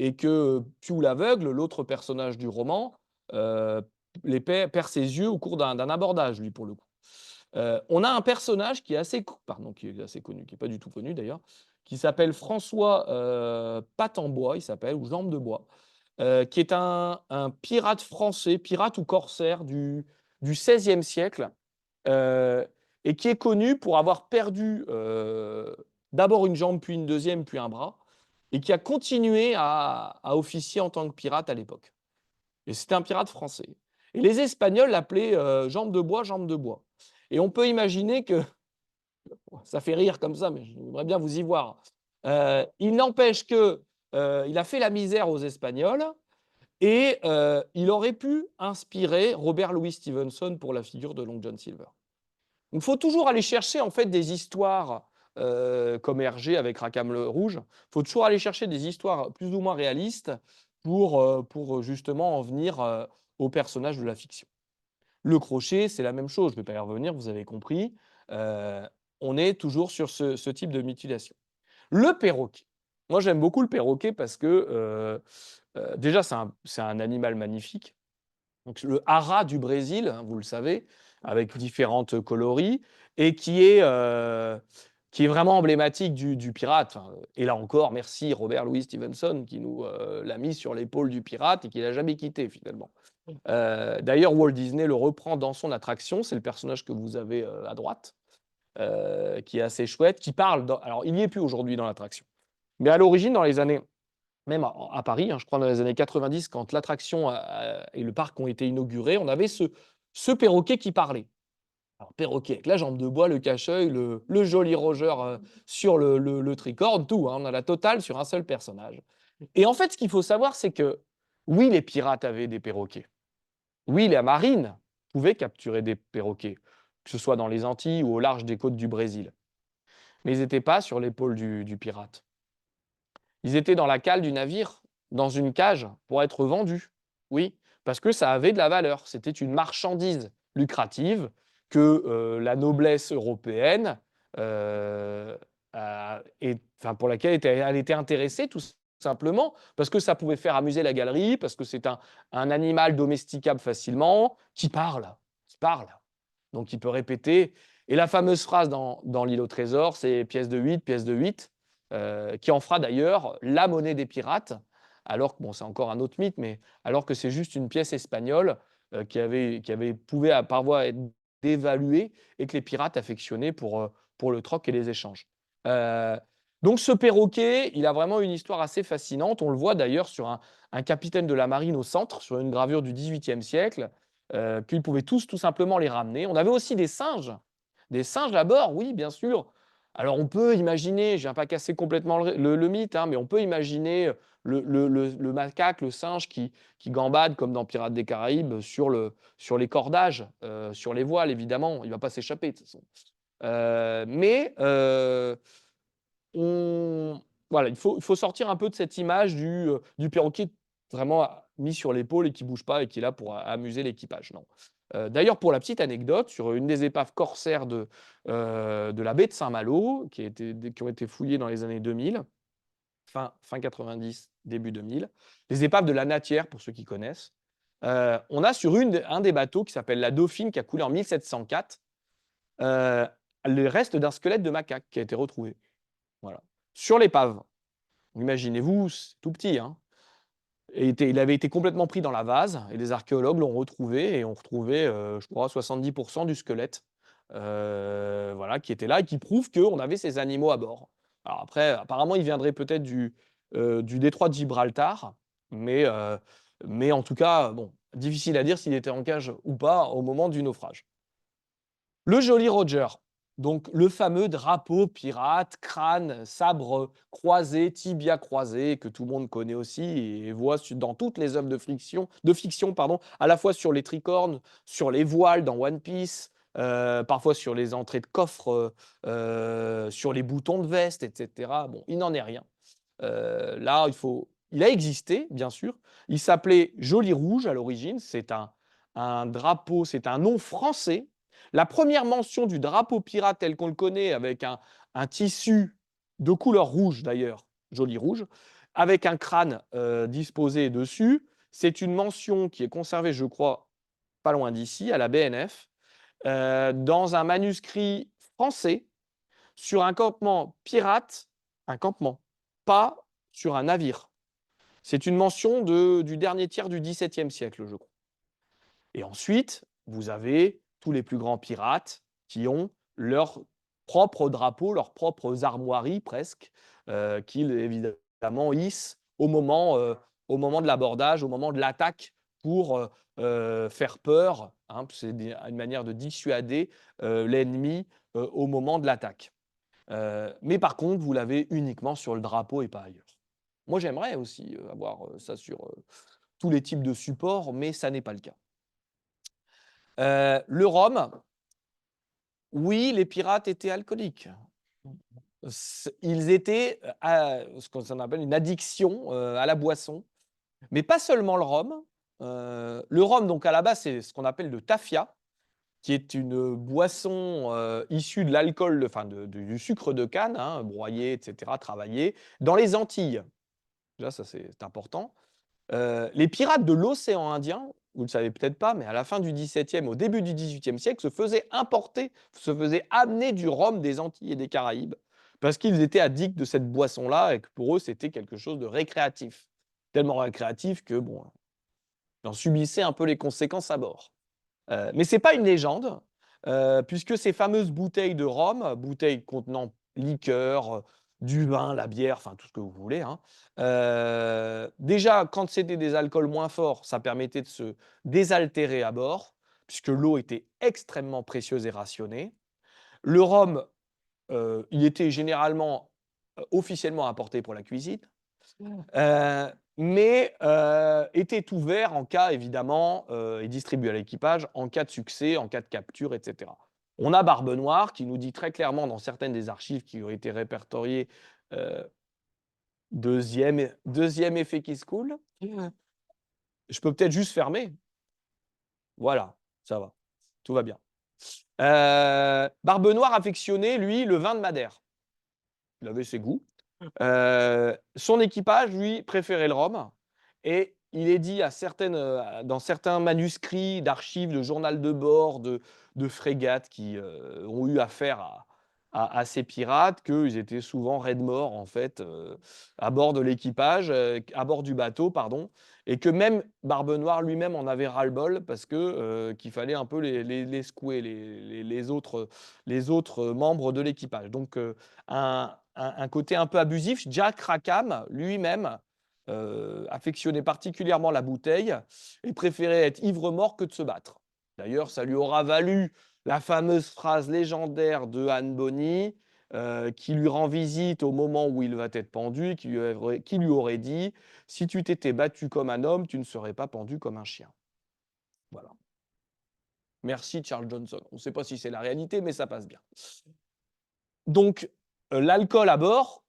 et que Pew l'aveugle, l'autre personnage du roman, perd ses yeux au cours d'un abordage, lui, pour le coup. On a un personnage qui est assez connu, qui n'est pas du tout connu d'ailleurs, qui s'appelle François Patte en bois, il s'appelle, ou Jambe de bois, qui est un pirate français, pirate ou corsaire du XVIe siècle, euh, et qui est connu pour avoir perdu d'abord une jambe, puis une deuxième, puis un bras, et qui a continué à officier en tant que pirate à l'époque. Et c'était un pirate français. Et les Espagnols l'appelaient jambe de bois, jambe de bois. Et on peut imaginer que, ça fait rire comme ça, mais j'aimerais bien vous y voir. Il n'empêche que il a fait la misère aux Espagnols et il aurait pu inspirer Robert Louis Stevenson pour la figure de Long John Silver. Il faut toujours aller chercher en fait des histoires comme Hergé avec Rackham le Rouge. Il faut toujours aller chercher des histoires plus ou moins réalistes pour justement en venir aux personnages de la fiction. Le crochet, c'est la même chose. Je ne vais pas y revenir, vous avez compris. Euh, on est toujours sur ce type de mutilation. Le perroquet. Moi, j'aime beaucoup le perroquet parce que déjà, c'est un animal magnifique. Donc, le hara du Brésil, hein, vous le savez, avec différentes coloris, et qui est vraiment emblématique du pirate. Et là encore, merci Robert Louis Stevenson qui nous l'a mis sur l'épaule du pirate et qui l'a jamais quitté finalement. D'ailleurs, Walt Disney le reprend dans son attraction, c'est le personnage que vous avez à droite, qui est assez chouette, qui parle. Alors, il n'y est plus aujourd'hui dans l'attraction. Mais à l'origine, dans les années même à Paris, hein, je crois dans les années 90, quand l'attraction et le parc ont été inaugurés, on avait ce perroquet qui parlait. Alors, perroquet avec la jambe de bois, le cache-œil, le joli Roger sur le tricorne, tout, hein, on a la totale sur un seul personnage. Et en fait, ce qu'il faut savoir, c'est que oui, les pirates avaient des perroquets. Oui, la marine pouvait capturer des perroquets, que ce soit dans les Antilles ou au large des côtes du Brésil. Mais ils n'étaient pas sur l'épaule du pirate. Ils étaient dans la cale du navire, dans une cage, pour être vendus. Oui, parce que ça avait de la valeur. C'était une marchandise lucrative que la noblesse européenne pour laquelle elle était intéressée tout simplement, parce que ça pouvait faire amuser la galerie, parce que c'est un animal domesticable facilement, qui parle, qui parle. Donc il peut répéter. Et la fameuse phrase dans l'île au trésor, c'est pièce de 8, pièce de 8, qui en fera d'ailleurs la monnaie des pirates, alors que, bon, c'est encore un autre mythe, mais alors que c'est juste une pièce espagnole pouvait parfois être dévaluée et que les pirates affectionnaient pour le troc et les échanges. Donc ce perroquet, il a vraiment une histoire assez fascinante. On le voit d'ailleurs sur un capitaine de la marine au centre, sur une gravure du XVIIIe siècle, qu'ils pouvaient tous tout simplement les ramener. On avait aussi des singes à bord, oui, bien sûr. Alors on peut imaginer, je ne viens pas casser complètement le mythe, hein, mais on peut imaginer le macaque, le singe qui gambade comme dans Pirates des Caraïbes sur les cordages, sur les voiles, évidemment. Il ne va pas s'échapper de toute façon. Mais voilà, il faut sortir un peu de cette image du perroquet vraiment mis sur l'épaule et qui ne bouge pas et qui est là pour amuser l'équipage. Non. D'ailleurs, pour la petite anecdote, sur une des épaves corsaires de la baie de Saint-Malo, qui ont été fouillées dans les années 2000, fin 90, début 2000, les épaves de la Natière, pour ceux qui connaissent, on a sur un des bateaux qui s'appelle la Dauphine, qui a coulé en 1704, le reste d'un squelette de macaque qui a été retrouvé. Voilà. Sur l'épave. Imaginez-vous, c'est tout petit, hein. Il avait été complètement pris dans la vase et les archéologues l'ont retrouvé et ont retrouvé, je crois, 70% du squelette, voilà, qui était là et qui prouve qu'on avait ces animaux à bord. Alors après, apparemment, il viendrait peut-être du détroit de Gibraltar, mais en tout cas, bon, difficile à dire s'il était en cage ou pas au moment du naufrage. Le Jolly Roger, donc le fameux drapeau pirate, crâne, sabre croisé, tibia croisé, que tout le monde connaît aussi et voit dans toutes les œuvres de fiction, à la fois sur les tricornes, sur les voiles dans One Piece, parfois sur les entrées de coffres, sur les boutons de veste, etc. Bon, il n'en est rien. Là, il a existé, bien sûr. Il s'appelait Jolly Rouge à l'origine. C'est un drapeau, c'est un nom français. La première mention du drapeau pirate tel qu'on le connaît, avec un tissu de couleur rouge d'ailleurs, Jolly Rouge, avec un crâne disposé dessus, c'est une mention qui est conservée, je crois, pas loin d'ici, à la BNF, dans un manuscrit français sur un campement pirate, un campement, pas sur un navire. C'est une mention du dernier tiers du XVIIe siècle, je crois. Et ensuite, vous avez tous les plus grands pirates qui ont leur propre drapeau, leurs propres armoiries presque, qu'ils évidemment hissent au moment de l'abordage, au moment de l'attaque pour faire peur. Hein, c'est une manière de dissuader l'ennemi au moment de l'attaque. Mais par contre, vous l'avez uniquement sur le drapeau et pas ailleurs. Moi, j'aimerais aussi avoir ça sur tous les types de supports, mais ça n'est pas le cas. Le rhum, oui, les pirates étaient alcooliques. Ils étaient à ce qu'on appelle une addiction à la boisson, mais pas seulement le rhum. Le rhum, donc à la base, c'est ce qu'on appelle le tafia, qui est une boisson issue de l'alcool, enfin du sucre de canne, hein, broyé, etc., travaillé, dans les Antilles. Déjà, ça c'est important. Les pirates de l'océan Indien, vous ne le savez peut-être pas, mais à la fin du XVIIe, au début du XVIIIe siècle, se faisaient importer, se faisaient amener du rhum des Antilles et des Caraïbes, parce qu'ils étaient addicts de cette boisson-là et que pour eux, c'était quelque chose de récréatif. Tellement récréatif que, bon, ils en subissaient un peu les conséquences à bord. Mais ce n'est pas une légende, puisque ces fameuses bouteilles de rhum, bouteilles contenant liqueur, du vin, la bière, enfin tout ce que vous voulez, hein, déjà, quand c'était des alcools moins forts, ça permettait de se désaltérer à bord, puisque l'eau était extrêmement précieuse et rationnée. Le rhum, il était généralement, officiellement apporté pour la cuisine. Mais était ouvert en cas, évidemment, et distribué à l'équipage en cas de succès, en cas de capture, etc. On a Barbe Noire qui nous dit très clairement dans certaines des archives qui ont été répertoriées, deuxième effet qui se coule. Je peux peut-être juste fermer. Voilà, ça va, tout va bien. Barbe Noire affectionnait, lui, le vin de Madère. il avait ses goûts. Son équipage, lui, préférait le rhum et il est dit dans certains manuscrits d'archives, de journal de bord, de frégates qui, ont eu affaire à ces pirates, qu'ils étaient souvent raides morts, en fait, à bord de l'équipage, à bord du bateau, pardon, et que même Barbe Noire lui-même en avait ras-le-bol parce que, qu'il fallait un peu les secouer, les autres membres de l'équipage. Donc, un côté un peu abusif. Jack Rackham, lui-même, affectionnait particulièrement la bouteille et préférait être ivre-mort que de se battre. D'ailleurs, ça lui aura valu la fameuse phrase légendaire de Anne Bonny, qui lui rend visite au moment où il va être pendu, qui lui aurait dit « Si tu t'étais battu comme un homme, tu ne serais pas pendu comme un chien. » Voilà. Merci Charles Johnson. On ne sait pas si c'est la réalité, mais ça passe bien. Donc, l'alcool à bord,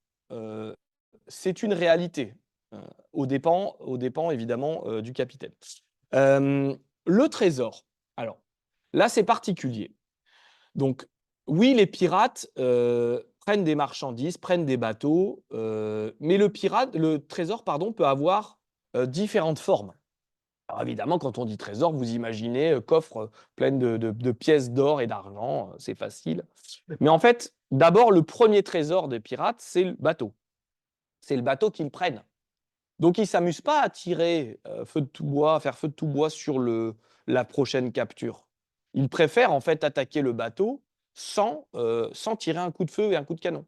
c'est une réalité, aux dépens évidemment, du capitaine. Le trésor, alors là, c'est particulier. Donc oui, les pirates, prennent des marchandises, prennent des bateaux, mais le trésor, pardon, peut avoir, différentes formes. Alors évidemment, quand on dit trésor, vous imaginez, coffre, plein de pièces d'or et d'argent, c'est facile. Mais en fait, d'abord, le premier trésor des pirates, c'est le bateau. C'est le bateau qu'ils prennent. Donc ils ne s'amusent pas à tirer, feu de tout bois, à faire feu de tout bois sur la prochaine capture. Ils préfèrent en fait attaquer le bateau sans tirer un coup de feu et un coup de canon.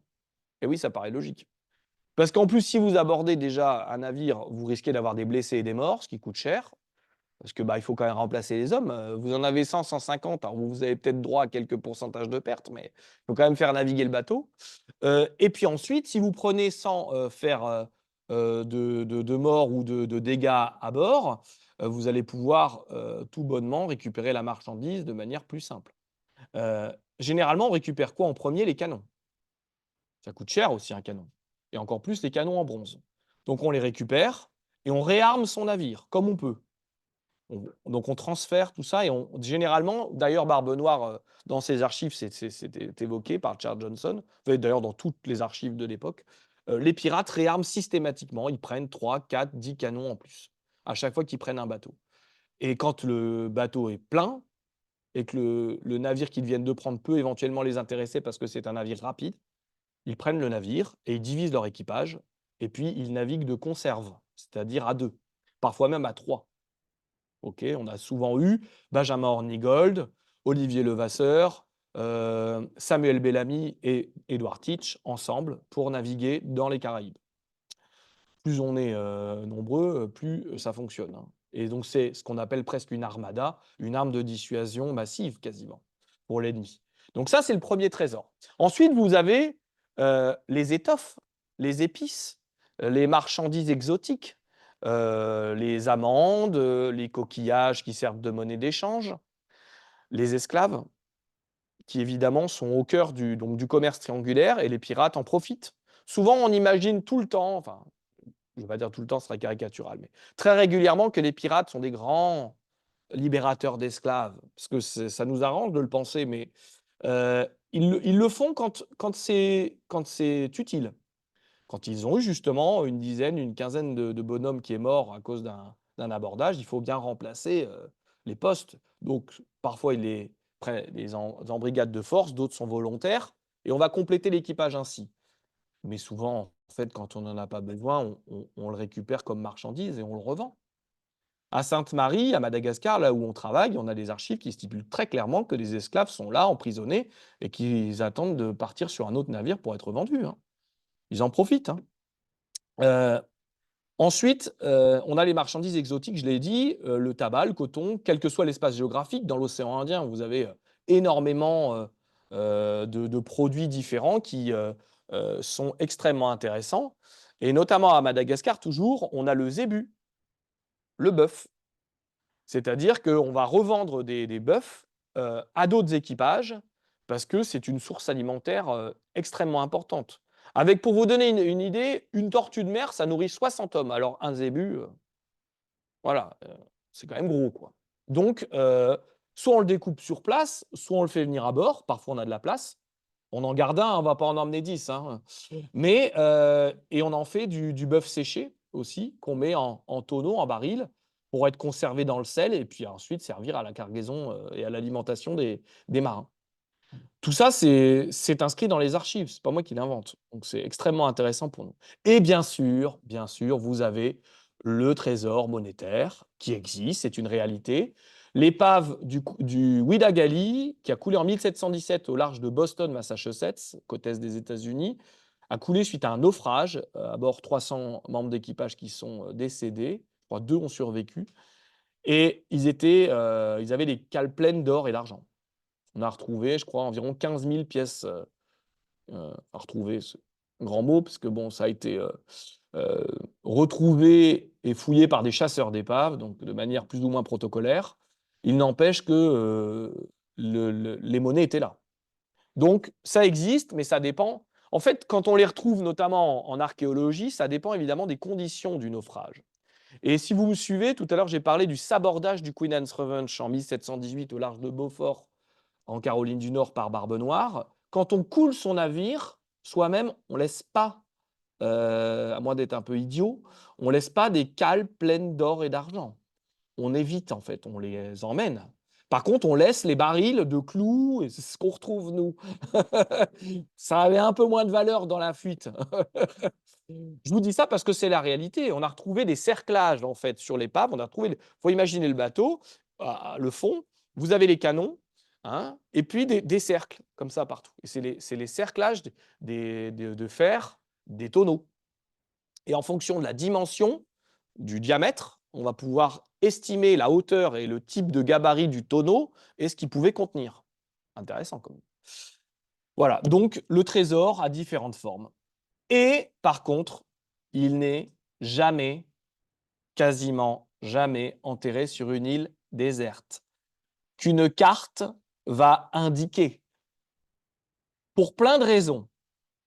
Et oui, ça paraît logique. Parce qu'en plus, si vous abordez déjà un navire, vous risquez d'avoir des blessés et des morts, ce qui coûte cher. Parce que, bah, il faut quand même remplacer les hommes. Vous en avez 100, 150, alors vous avez peut-être droit à quelques pourcentages de pertes, mais il faut quand même faire naviguer le bateau. Et puis ensuite, si vous prenez sans, faire, de morts ou de dégâts à bord, vous allez pouvoir, tout bonnement récupérer la marchandise de manière plus simple. Généralement, on récupère quoi en premier? Les canons. Ça coûte cher aussi un canon et encore plus les canons en bronze. Donc on les récupère et on réarme son navire comme on peut. Donc on transfère tout ça et généralement, d'ailleurs Barbe Noire, dans ses archives, c'est évoqué par Charles Johnson, d'ailleurs dans toutes les archives de l'époque, les pirates réarment systématiquement, ils prennent 3, 4, 10 canons en plus, à chaque fois qu'ils prennent un bateau. Et quand le bateau est plein et que le navire qu'ils viennent de prendre peut éventuellement les intéresser parce que c'est un navire rapide, ils prennent le navire et ils divisent leur équipage et puis ils naviguent de conserve, c'est-à-dire à 2, parfois même à 3. OK, on a souvent eu Benjamin Hornigold, Olivier Levasseur, Samuel Bellamy et Édouard Teach ensemble pour naviguer dans les Caraïbes. Plus on est, nombreux, plus ça fonctionne, hein, et donc c'est ce qu'on appelle presque une armada, une arme de dissuasion massive quasiment pour l'ennemi. Donc ça, c'est le premier trésor. Ensuite, vous avez, les étoffes, les épices, les marchandises exotiques, les amandes, les coquillages qui servent de monnaie d'échange, les esclaves qui évidemment sont au cœur du commerce triangulaire et les pirates en profitent. Souvent, on imagine tout le temps, enfin je ne vais pas dire tout le temps, ce serait caricatural, mais très régulièrement que les pirates sont des grands libérateurs d'esclaves, parce que ça nous arrange de le penser, mais ils le font quand c'est utile. Quand ils ont eu justement une dizaine, une quinzaine de bonhommes qui est mort à cause d'un abordage, il faut bien remplacer les postes. Donc parfois, ils les embrigadent de force, d'autres sont volontaires, et on va compléter l'équipage ainsi. Mais souvent, en fait, quand on n'en a pas besoin, on le récupère comme marchandise et on le revend. À Sainte-Marie, à Madagascar, là où on travaille, on a des archives qui stipulent très clairement que les esclaves sont là, emprisonnés, et qu'ils attendent de partir sur un autre navire pour être vendus, hein. Ils en profitent, hein. Heu, Ensuite, on a les marchandises exotiques, je l'ai dit, le tabac, le coton, quel que soit l'espace géographique. Dans l'océan Indien, vous avez, énormément, de produits différents qui, sont extrêmement intéressants, et notamment à Madagascar toujours, on a le zébu, le bœuf. C'est-à-dire qu'on va revendre des bœufs, à d'autres équipages parce que c'est une source alimentaire, extrêmement importante. Avec, pour vous donner une idée, une tortue de mer, ça nourrit 60 hommes. Alors un zébu, voilà, c'est quand même gros, quoi. Donc soit on le découpe sur place, soit on le fait venir à bord, parfois on a de la place, On en garde un, on ne va pas en emmener 10, hein. Mais, et on en fait du bœuf séché aussi, qu'on met en tonneau, en baril, pour être conservé dans le sel et puis ensuite servir à la cargaison, et à l'alimentation des marins. Tout ça, c'est inscrit dans les archives, c'est pas moi qui l'invente, donc c'est extrêmement intéressant pour nous. Et bien sûr, vous avez le trésor monétaire qui existe, c'est une réalité. L'épave du Wida-Gally, qui a coulé en 1717 au large de Boston, Massachusetts, côte est des États-Unis, a coulé suite à un naufrage. À bord, 300 membres d'équipage qui sont décédés. Je crois 2 ont survécu. Et ils avaient les cales pleines d'or et d'argent. On a retrouvé, je crois, environ 15 000 pièces à retrouver. C'est un grand mot, parce que bon, ça a été euh, retrouvé et fouillé par des chasseurs d'épaves, donc de manière plus ou moins protocolaire. Il n'empêche que les monnaies étaient là. Donc, ça existe, mais ça dépend. En fait, quand on les retrouve, notamment en archéologie, ça dépend évidemment des conditions du naufrage. Et si vous me suivez, tout à l'heure, j'ai parlé du sabordage du Queen Anne's Revenge en 1718 au large de Beaufort, en Caroline du Nord, par Barbe Noire. Quand on coule son navire, soi-même, on ne laisse pas, à moins d'être un peu idiot, on ne laisse pas des cales pleines d'or et d'argent. On évite, en fait, on les emmène. Par contre, on laisse les barils de clous, et c'est ce qu'on retrouve, nous. Ça avait un peu moins de valeur dans la fuite. Je vous dis ça parce que c'est la réalité. On a retrouvé des cerclages, en fait, sur l'épave. Il faut imaginer le bateau, le fond, vous avez les canons, hein, et puis des cercles, comme ça, partout. Et c'est les cerclages de fer des tonneaux. Et en fonction de la dimension, du diamètre, on va pouvoir estimer la hauteur et le type de gabarit du tonneau et ce qu'il pouvait contenir. Intéressant, comme. Voilà, donc le trésor a différentes formes. Et par contre, il n'est jamais, quasiment jamais, enterré sur une île déserte, qu'une carte va indiquer. Pour plein de raisons.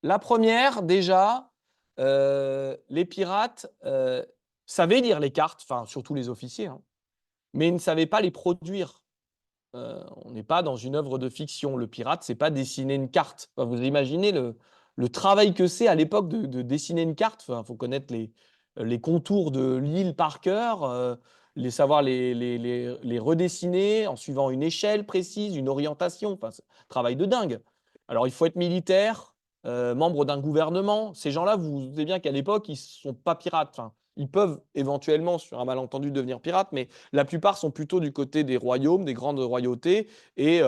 La première, déjà, les pirates savaient lire les cartes, enfin surtout les officiers, hein, mais ils ne savaient pas les produire. On n'est pas dans une œuvre de fiction. Le pirate, c'est pas dessiner une carte. Enfin, vous imaginez le travail que c'est à l'époque de dessiner une carte. Enfin, faut connaître les contours de l'île par cœur, savoir les redessiner en suivant une échelle précise, une orientation. Enfin, c'est un travail de dingue. Alors, il faut être militaire, membre d'un gouvernement. Ces gens-là, vous vous doutez bien qu'à l'époque, ils ne sont pas pirates. Enfin, ils peuvent éventuellement, sur un malentendu, devenir pirates, mais la plupart sont plutôt du côté des royaumes, des grandes royautés, et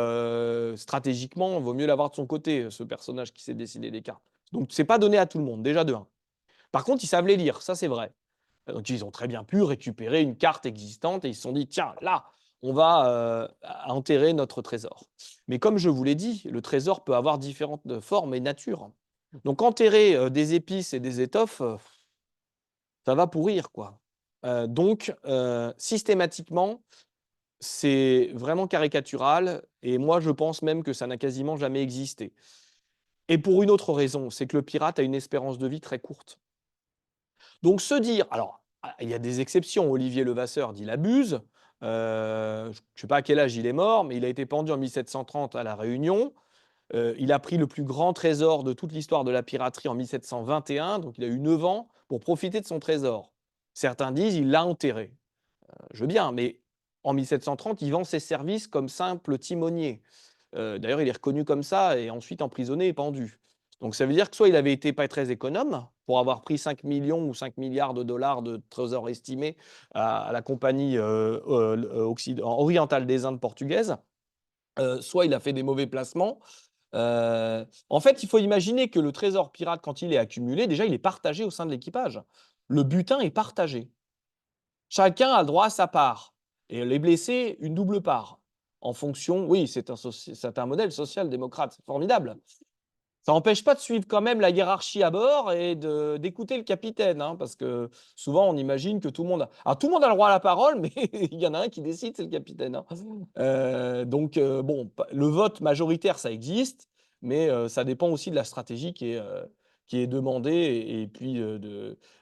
stratégiquement, il vaut mieux l'avoir de son côté, ce personnage qui sait dessiner des cartes. Donc, ce n'est pas donné à tout le monde, déjà de 1. Par contre, ils savent les lire, ça c'est vrai. Donc, ils ont très bien pu récupérer une carte existante et ils se sont dit, tiens, là, on va enterrer notre trésor. Mais comme je vous l'ai dit, le trésor peut avoir différentes formes et natures. Donc, enterrer des épices et des étoffes, ça va pourrir, quoi. Donc, systématiquement, c'est vraiment caricatural et moi, je pense même que ça n'a quasiment jamais existé. Et pour une autre raison, c'est que le pirate a une espérance de vie très courte. Donc se dire, alors, il y a des exceptions, Olivier Levasseur dit l'abuse, je ne sais pas à quel âge il est mort, mais il a été pendu en 1730 à La Réunion. Il a pris le plus grand trésor de toute l'histoire de la piraterie en 1721, donc il a eu 9 ans pour profiter de son trésor. Certains disent il l'a enterré. Je veux bien, mais en 1730, il vend ses services comme simple timonier. D'ailleurs, il est reconnu comme ça et ensuite emprisonné et pendu. Donc ça veut dire que soit il avait été pas très économe pour avoir pris 5 millions ou 5 milliards de dollars de trésors estimés à la compagnie orientale des Indes portugaises, soit il a fait des mauvais placements. En fait, il faut imaginer que le trésor pirate, quand il est accumulé, déjà, il est partagé au sein de l'équipage. Le butin est partagé. Chacun a le droit à sa part. Et les blessés, une double part. En fonction, oui, c'est un modèle social-démocrate, c'est formidable. Ça n'empêche pas de suivre quand même la hiérarchie à bord et d'écouter le capitaine, hein, parce que souvent on imagine que tout le monde a. Alors, tout le monde a le droit à la parole, mais il y en a un qui décide, c'est le capitaine, hein. Donc, bon, le vote majoritaire, ça existe, mais ça dépend aussi de la stratégie qui est demandé et puis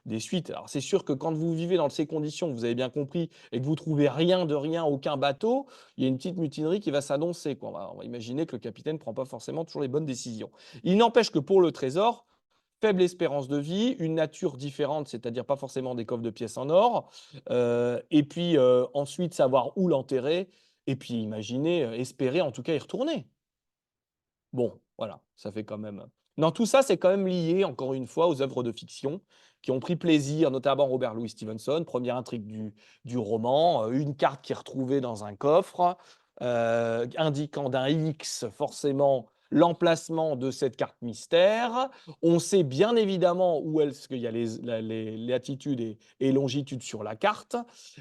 des suites. Alors c'est sûr que quand vous vivez dans ces conditions, vous avez bien compris, et que vous trouvez rien de rien, aucun bateau, il y a une petite mutinerie qui va s'annoncer, quoi. On va imaginer que le capitaine ne prend pas forcément toujours les bonnes décisions. Il n'empêche que pour le trésor, faible espérance de vie, une nature différente, c'est-à-dire pas forcément des coffres de pièces en or, et puis ensuite savoir où l'enterrer, et puis imaginer, espérer en tout cas y retourner. Bon, voilà, ça fait quand même. Non, tout ça, c'est quand même lié, encore une fois, aux œuvres de fiction qui ont pris plaisir, notamment Robert Louis Stevenson, première intrigue du roman, une carte qui est retrouvée dans un coffre, indiquant d'un X forcément l'emplacement de cette carte mystère. On sait bien évidemment où est-ce qu'il y a les latitudes et longitudes sur la carte,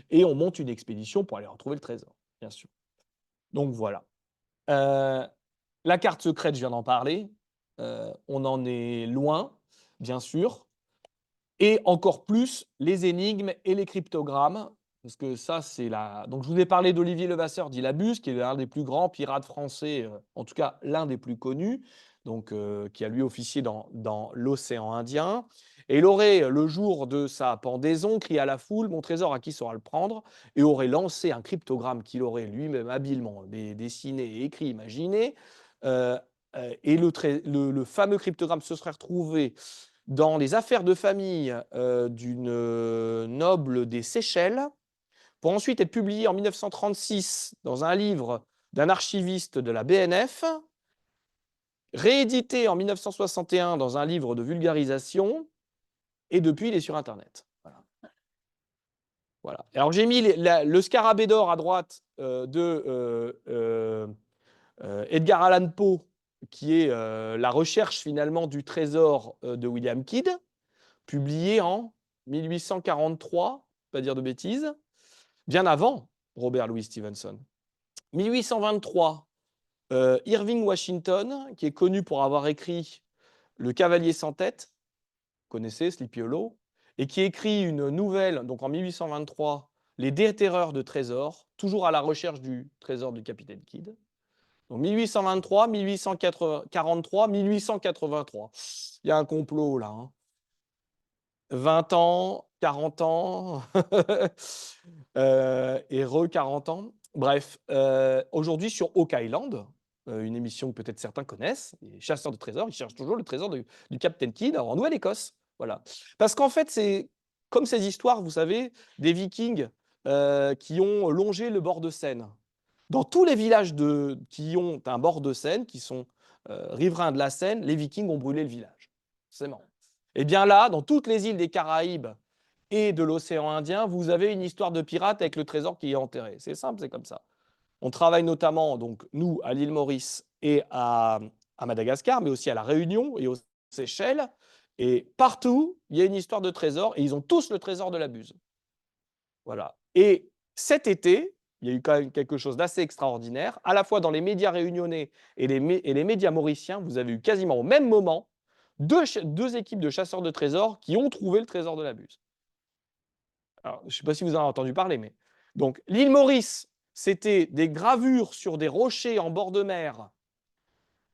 et on monte une expédition pour aller retrouver le trésor, bien sûr. Donc voilà. Euh, la carte secrète, je viens d'en parler. On en est loin, bien sûr. Et encore plus, les énigmes et les cryptogrammes. Parce que ça, c'est la. Donc, je vous ai parlé d'Olivier Levasseur, dit Labuse, qui est l'un des plus grands pirates français, en tout cas l'un des plus connus, donc, qui a lui officié dans l'océan Indien. Et il aurait, le jour de sa pendaison, crié à la foule: Mon trésor, à qui saura le prendre? Et aurait lancé un cryptogramme qu'il aurait lui-même habilement dessiné et écrit, imaginé. Euh, et le fameux cryptogramme se serait retrouvé dans les affaires de famille d'une noble des Seychelles, pour ensuite être publié en 1936 dans un livre d'un archiviste de la BNF, réédité en 1961 dans un livre de vulgarisation, et depuis, il est sur Internet. Voilà. Voilà. Alors, j'ai mis le scarabée d'or à droite de Edgar Allan Poe, qui est la recherche finalement du trésor de William Kidd, publié en 1843, pas dire de bêtises, bien avant Robert Louis Stevenson. 1823, Irving Washington, qui est connu pour avoir écrit Le Cavalier sans tête, vous connaissez Sleepy Hollow, et qui écrit une nouvelle, donc en 1823, Les Déterreurs de trésors, toujours à la recherche du trésor du capitaine Kidd. Donc 1823, 1843, 1883. Il y a un complot là. 20 ans, 40 ans, et 40 ans. Bref, aujourd'hui sur Oak Island, une émission que peut-être certains connaissent, les chasseurs de trésors, ils cherchent toujours le trésor du Captain Kidd en Nouvelle-Écosse. Voilà. Parce qu'en fait, c'est comme ces histoires, vous savez, des Vikings qui ont longé le bord de Seine. Dans tous les villages qui ont un bord de Seine, qui sont riverains de la Seine, les Vikings ont brûlé le village. C'est marrant. Et bien là, dans toutes les îles des Caraïbes et de l'océan Indien, vous avez une histoire de pirate avec le trésor qui est enterré. C'est simple, c'est comme ça. On travaille notamment, donc, nous, à l'île Maurice et à Madagascar, mais aussi à La Réunion et aux Seychelles. Et partout, il y a une histoire de trésor, et ils ont tous le trésor de la Buse. Voilà. Et cet été, il y a eu quand même quelque chose d'assez extraordinaire. À la fois dans les médias réunionnais et les médias mauriciens, vous avez eu quasiment au même moment deux équipes de chasseurs de trésors qui ont trouvé le trésor de la Buse. Alors, je ne sais pas si vous en avez entendu parler, mais donc l'île Maurice, c'était des gravures sur des rochers en bord de mer.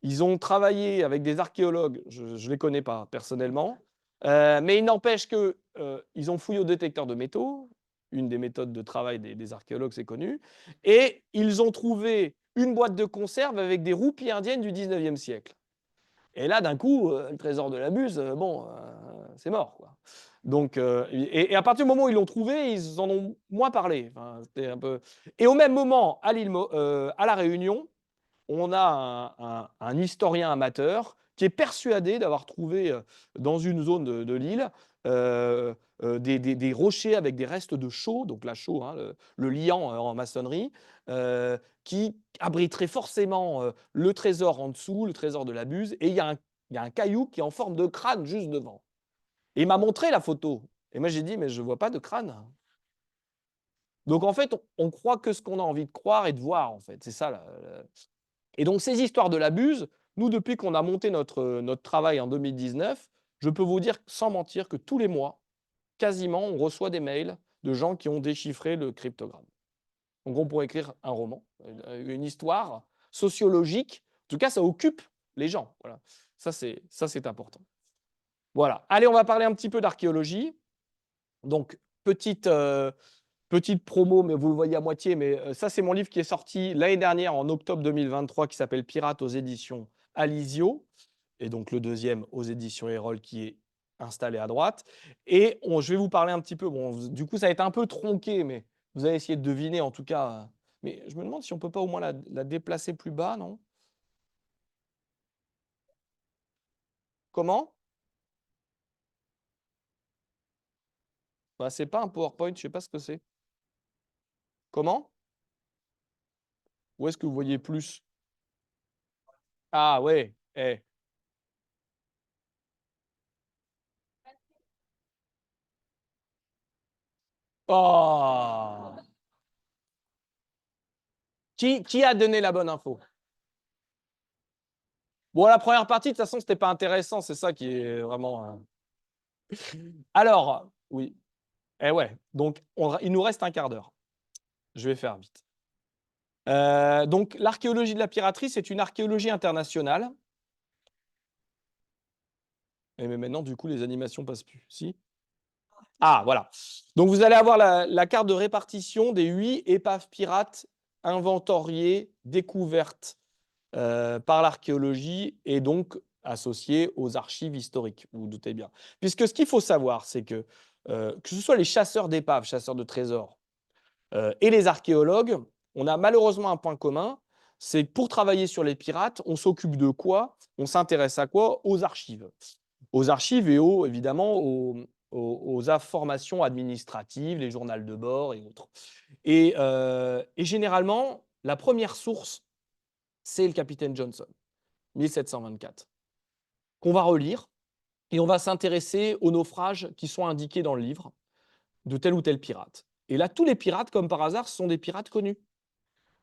Ils ont travaillé avec des archéologues, je ne les connais pas personnellement, mais il n'empêche qu'ils ont fouillé au détecteur de métaux, une des méthodes de travail des archéologues, c'est connu, et ils ont trouvé une boîte de conserve avec des roupies indiennes du 19e siècle. Et là, d'un coup, le trésor de la Buse, bon, c'est mort, quoi. Donc, et à partir du moment où ils l'ont trouvé, ils en ont moins parlé. Enfin, c'était un peu. Et au même moment, à La Réunion, on a un historien amateur qui est persuadé d'avoir trouvé dans une zone de l'île des rochers avec des restes de chaux, donc la chaux, hein, le liant en maçonnerie, qui abriterait forcément le trésor en dessous, le trésor de la Buse, et il y a un caillou qui est en forme de crâne juste devant. Et il m'a montré la photo. Et moi j'ai dit, mais je ne vois pas de crâne. Donc en fait, on croit que ce qu'on a envie de croire et de voir, en fait. C'est ça. Et donc ces histoires de la Buse, nous, depuis qu'on a monté notre travail en 2019, je peux vous dire sans mentir que tous les mois, quasiment, on reçoit des mails de gens qui ont déchiffré le cryptogramme. Donc on pourrait écrire un roman, une histoire sociologique. En tout cas, ça occupe les gens. Voilà. Ça, c'est important. Voilà. Allez, on va parler un petit peu d'archéologie. Donc, petite promo, mais vous le voyez à moitié, mais ça, c'est mon livre qui est sorti l'année dernière, en octobre 2023, qui s'appelle Pirates aux éditions Alizio, et donc le deuxième aux éditions Erol qui est installé à droite. Et je vais vous parler un petit peu, bon, du coup, ça a été un peu tronqué, mais vous allez essayer de deviner en tout cas. Mais je me demande si on ne peut pas au moins la déplacer plus bas, non? Comment? Bah, c'est pas un PowerPoint, je ne sais pas ce que c'est. Comment? Où est-ce que vous voyez plus? Ah ouais, eh. Oh! Qui a donné la bonne info? Bon, la première partie, de toute façon, c'était pas intéressant, c'est ça qui est vraiment. Alors, oui, eh ouais, donc il nous reste un quart d'heure. Je vais faire vite. Donc, l'archéologie de la piraterie, c'est une archéologie internationale. Et mais maintenant, du coup, les animations passent plus. Si? Ah, voilà. Donc, vous allez avoir la carte de répartition des 8 épaves pirates inventoriées, découvertes par l'archéologie et donc associées aux archives historiques, vous vous doutez bien. Puisque ce qu'il faut savoir, c'est que ce soit les chasseurs d'épaves, chasseurs de trésors, et les archéologues, on a malheureusement un point commun, c'est que pour travailler sur les pirates, on s'occupe de quoi? On s'intéresse à quoi? Aux archives. Aux archives et évidemment aux informations administratives, les journaux de bord et autres. Et généralement, la première source, c'est le capitaine Johnson, 1724, qu'on va relire et on va s'intéresser aux naufrages qui sont indiqués dans le livre de tel ou tel pirate. Et là, tous les pirates, comme par hasard, sont des pirates connus.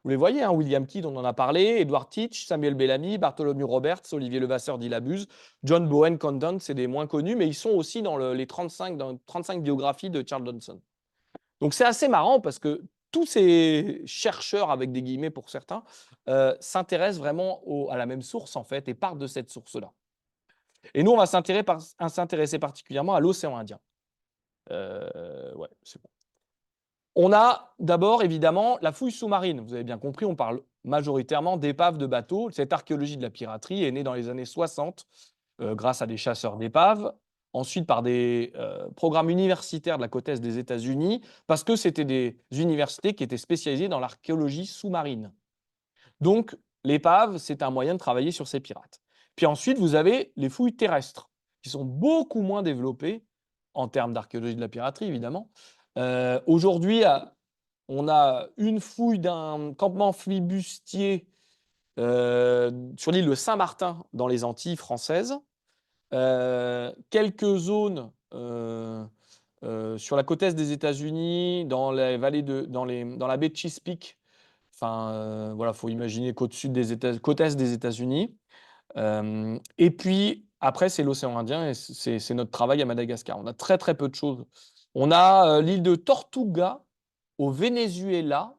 Vous les voyez, hein, William Kidd, on en a parlé, Edward Teach, Samuel Bellamy, Bartholomew Roberts, Olivier Levasseur d'Illabuse, John Bowen Condon, c'est des moins connus, mais ils sont aussi dans les 35 biographies de Charles Johnson. Donc c'est assez marrant parce que tous ces chercheurs, avec des guillemets pour certains, s'intéressent vraiment à la même source en fait et partent de cette source-là. Et nous, on va s'intéresser particulièrement à l'océan Indien. Ouais, c'est bon. On a d'abord évidemment la fouille sous-marine. Vous avez bien compris, on parle majoritairement d'épaves de bateaux. Cette archéologie de la piraterie est née dans les années 60 grâce à des chasseurs d'épaves, ensuite par des programmes universitaires de la côte est des États-Unis, parce que c'était des universités qui étaient spécialisées dans l'archéologie sous-marine. Donc l'épave, c'est un moyen de travailler sur ces pirates. Puis ensuite, vous avez les fouilles terrestres, qui sont beaucoup moins développées en termes d'archéologie de la piraterie, évidemment. Aujourd'hui, on a une fouille d'un campement flibustier sur l'île de Saint-Martin, dans les Antilles françaises. Quelques zones sur la côte est des États-Unis, dans la vallée dans la baie de Chesapeake. Enfin, voilà, faut imaginer côte est des États-Unis. Et puis après, c'est l'océan Indien et c'est notre travail à Madagascar. On a très très peu de choses. On a l'île de Tortuga au Venezuela,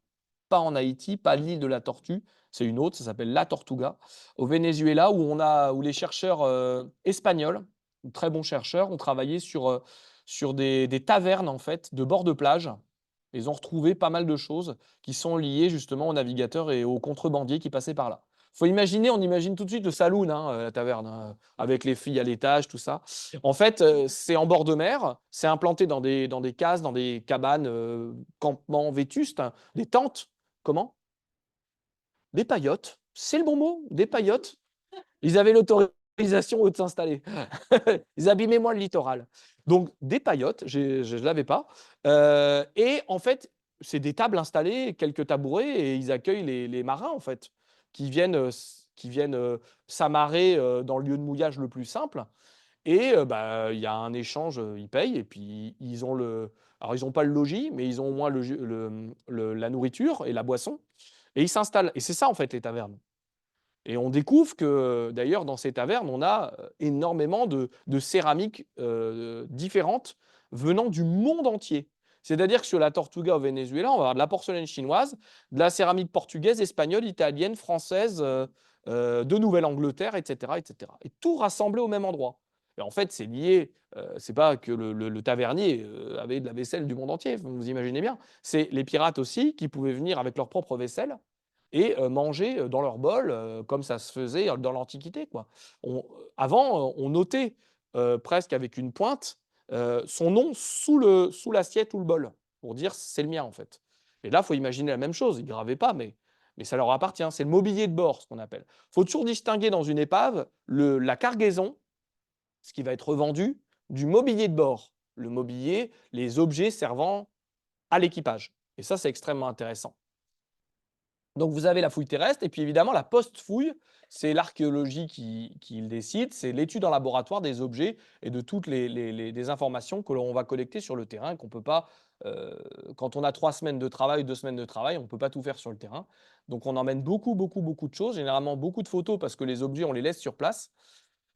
pas en Haïti, pas l'île de la Tortue, c'est une autre, ça s'appelle la Tortuga, au Venezuela où les chercheurs espagnols, très bons chercheurs, ont travaillé sur des tavernes en fait de bord de plage. Ils ont retrouvé pas mal de choses qui sont liées justement aux navigateurs et aux contrebandiers qui passaient par là. Faut imaginer, on imagine tout de suite le saloon, hein, la taverne, hein, avec les filles à l'étage, tout ça. En fait, c'est en bord de mer, c'est implanté dans des cases, dans des cabanes, campements vétustes, hein, des tentes. Comment? Des paillotes, c'est le bon mot, des paillotes. Ils avaient l'autorisation, eux, de s'installer. Ils abîmaient moins le littoral. Donc, des paillotes, je ne l'avais pas. Et en fait, c'est des tables installées, quelques tabourets, et ils accueillent les marins, en fait, qui viennent s'amarrer dans le lieu de mouillage le plus simple. Et bah, il y a un échange, ils payent, et puis ils ont le. Alors, ils n'ont pas le logis, mais ils ont au moins la nourriture et la boisson. Et ils s'installent. Et c'est ça, en fait, les tavernes. Et on découvre que, d'ailleurs, dans ces tavernes, on a énormément de céramiques différentes venant du monde entier. C'est-à-dire que sur la Tortuga au Venezuela, on va avoir de la porcelaine chinoise, de la céramique portugaise, espagnole, italienne, française, de Nouvelle-Angleterre, etc., etc. Et tout rassemblé au même endroit. Et en fait, c'est lié, c'est pas que le tavernier, avait de la vaisselle du monde entier, vous imaginez bien. C'est les pirates aussi qui pouvaient venir avec leur propre vaisselle et manger, dans leur bol, comme ça se faisait dans l'Antiquité, quoi. Avant, on notait, presque avec une pointe, son nom sous l'assiette ou le bol, pour dire: «C'est le mien», en fait. Et là, il faut imaginer la même chose. Ils ne gravaient pas, mais ça leur appartient. C'est le mobilier de bord, ce qu'on appelle. Il faut toujours distinguer dans une épave la cargaison, ce qui va être revendu, du mobilier de bord. Le mobilier, les objets servant à l'équipage. Et ça, c'est extrêmement intéressant. Donc vous avez la fouille terrestre et puis évidemment la post-fouille, c'est l'archéologie qui le décide, c'est l'étude en laboratoire des objets et de toutes des informations que l'on va collecter sur le terrain, qu'on peut pas, quand on a 3 semaines de travail, 2 semaines de travail, on ne peut pas tout faire sur le terrain. Donc on emmène beaucoup, beaucoup, beaucoup de choses, généralement beaucoup de photos parce que les objets, on les laisse sur place,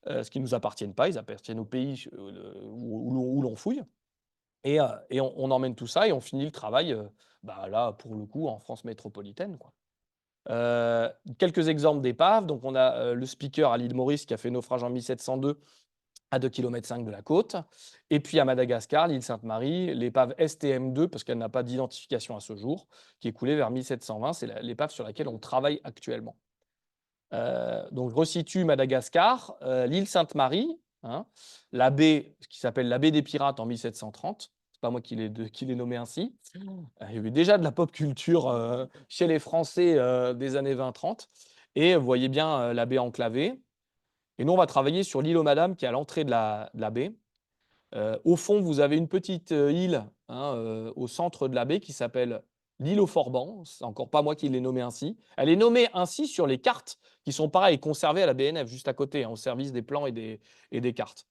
ce qui ne nous appartiennent pas, ils appartiennent au pays où l'on fouille. Et on emmène tout ça et on finit le travail, bah, là, pour le coup, en France métropolitaine, quoi. Quelques exemples d'épaves. Donc, on a le Speaker à l'île Maurice qui a fait naufrage en 1702 à 2,5 km de la côte. Et puis à Madagascar, l'île Sainte-Marie, l'épave STM2, parce qu'elle n'a pas d'identification à ce jour, qui est coulée vers 1720. C'est l'épave sur laquelle on travaille actuellement. Donc, je resitue Madagascar, l'île Sainte-Marie, hein, la baie, qui s'appelle la baie des Pirates en 1730. C'est pas moi qui l'ai nommé ainsi. Il y avait déjà de la pop culture chez les Français des années 20-30. Et vous voyez bien la baie enclavée. Et nous, on va travailler sur l'île aux Madames qui est à l'entrée de la baie. Au fond, vous avez une petite île, hein, au centre de la baie qui s'appelle l'île aux Forbans. C'est encore pas moi qui l'ai nommée ainsi. Elle est nommée ainsi sur les cartes qui sont pareil conservées à la BNF juste à côté, hein, au service des plans et des cartes.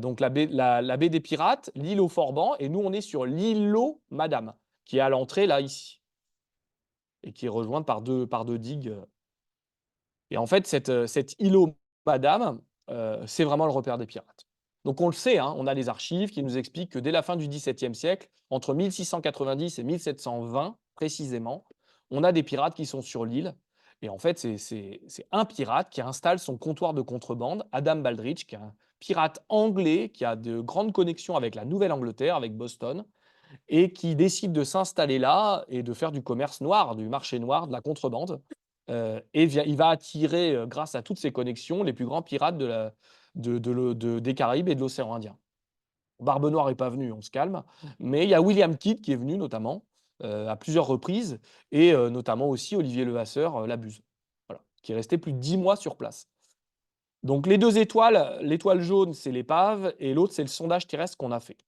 Donc la baie des Pirates, l'île aux Forbans, et nous on est sur l'îlot Madame qui est à l'entrée là ici et qui est rejointe par deux digues. Et en fait, cette îlot Madame, c'est vraiment le repère des pirates. Donc on le sait, hein, on a des archives qui nous expliquent que dès la fin du XVIIe siècle, entre 1690 et 1720 précisément, on a des pirates qui sont sur l'île. Et en fait, c'est un pirate qui installe son comptoir de contrebande, Adam Baldrige, qui est un pirate anglais qui a de grandes connexions avec la Nouvelle-Angleterre, avec Boston, et qui décide de s'installer là et de faire du commerce noir, du marché noir, de la contrebande. Il va attirer, grâce à toutes ces connexions, les plus grands pirates des Caraïbes et de l'océan Indien. Barbe Noire n'est pas venu, on se calme, mais il y a William Kidd qui est venu notamment, à plusieurs reprises et notamment aussi Olivier Levasseur, Labuse, voilà, qui est resté plus de 10 mois sur place. Donc les 2 étoiles, l'étoile jaune, c'est l'épave et l'autre, c'est le sondage terrestre qu'on a fait.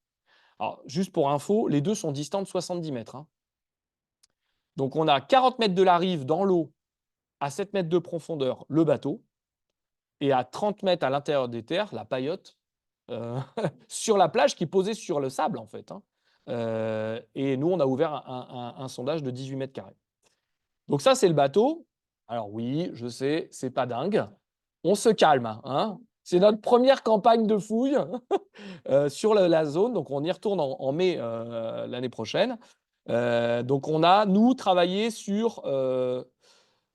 Alors juste pour info, les 2 sont distants de 70 mètres, hein. Donc on a 40 mètres de la rive dans l'eau, à 7 mètres de profondeur, le bateau, et à 30 mètres à l'intérieur des terres, la paillote, heu, sur la plage qui est posée sur le sable, en fait, hein. Et nous, on a ouvert un sondage de 18 mètres carrés. Donc ça, c'est le bateau. Alors oui, je sais, c'est pas dingue. On se calme, hein. C'est notre première campagne de fouilles, sur la zone, donc on y retourne en mai, l'année prochaine. Donc on a, nous, travaillé sur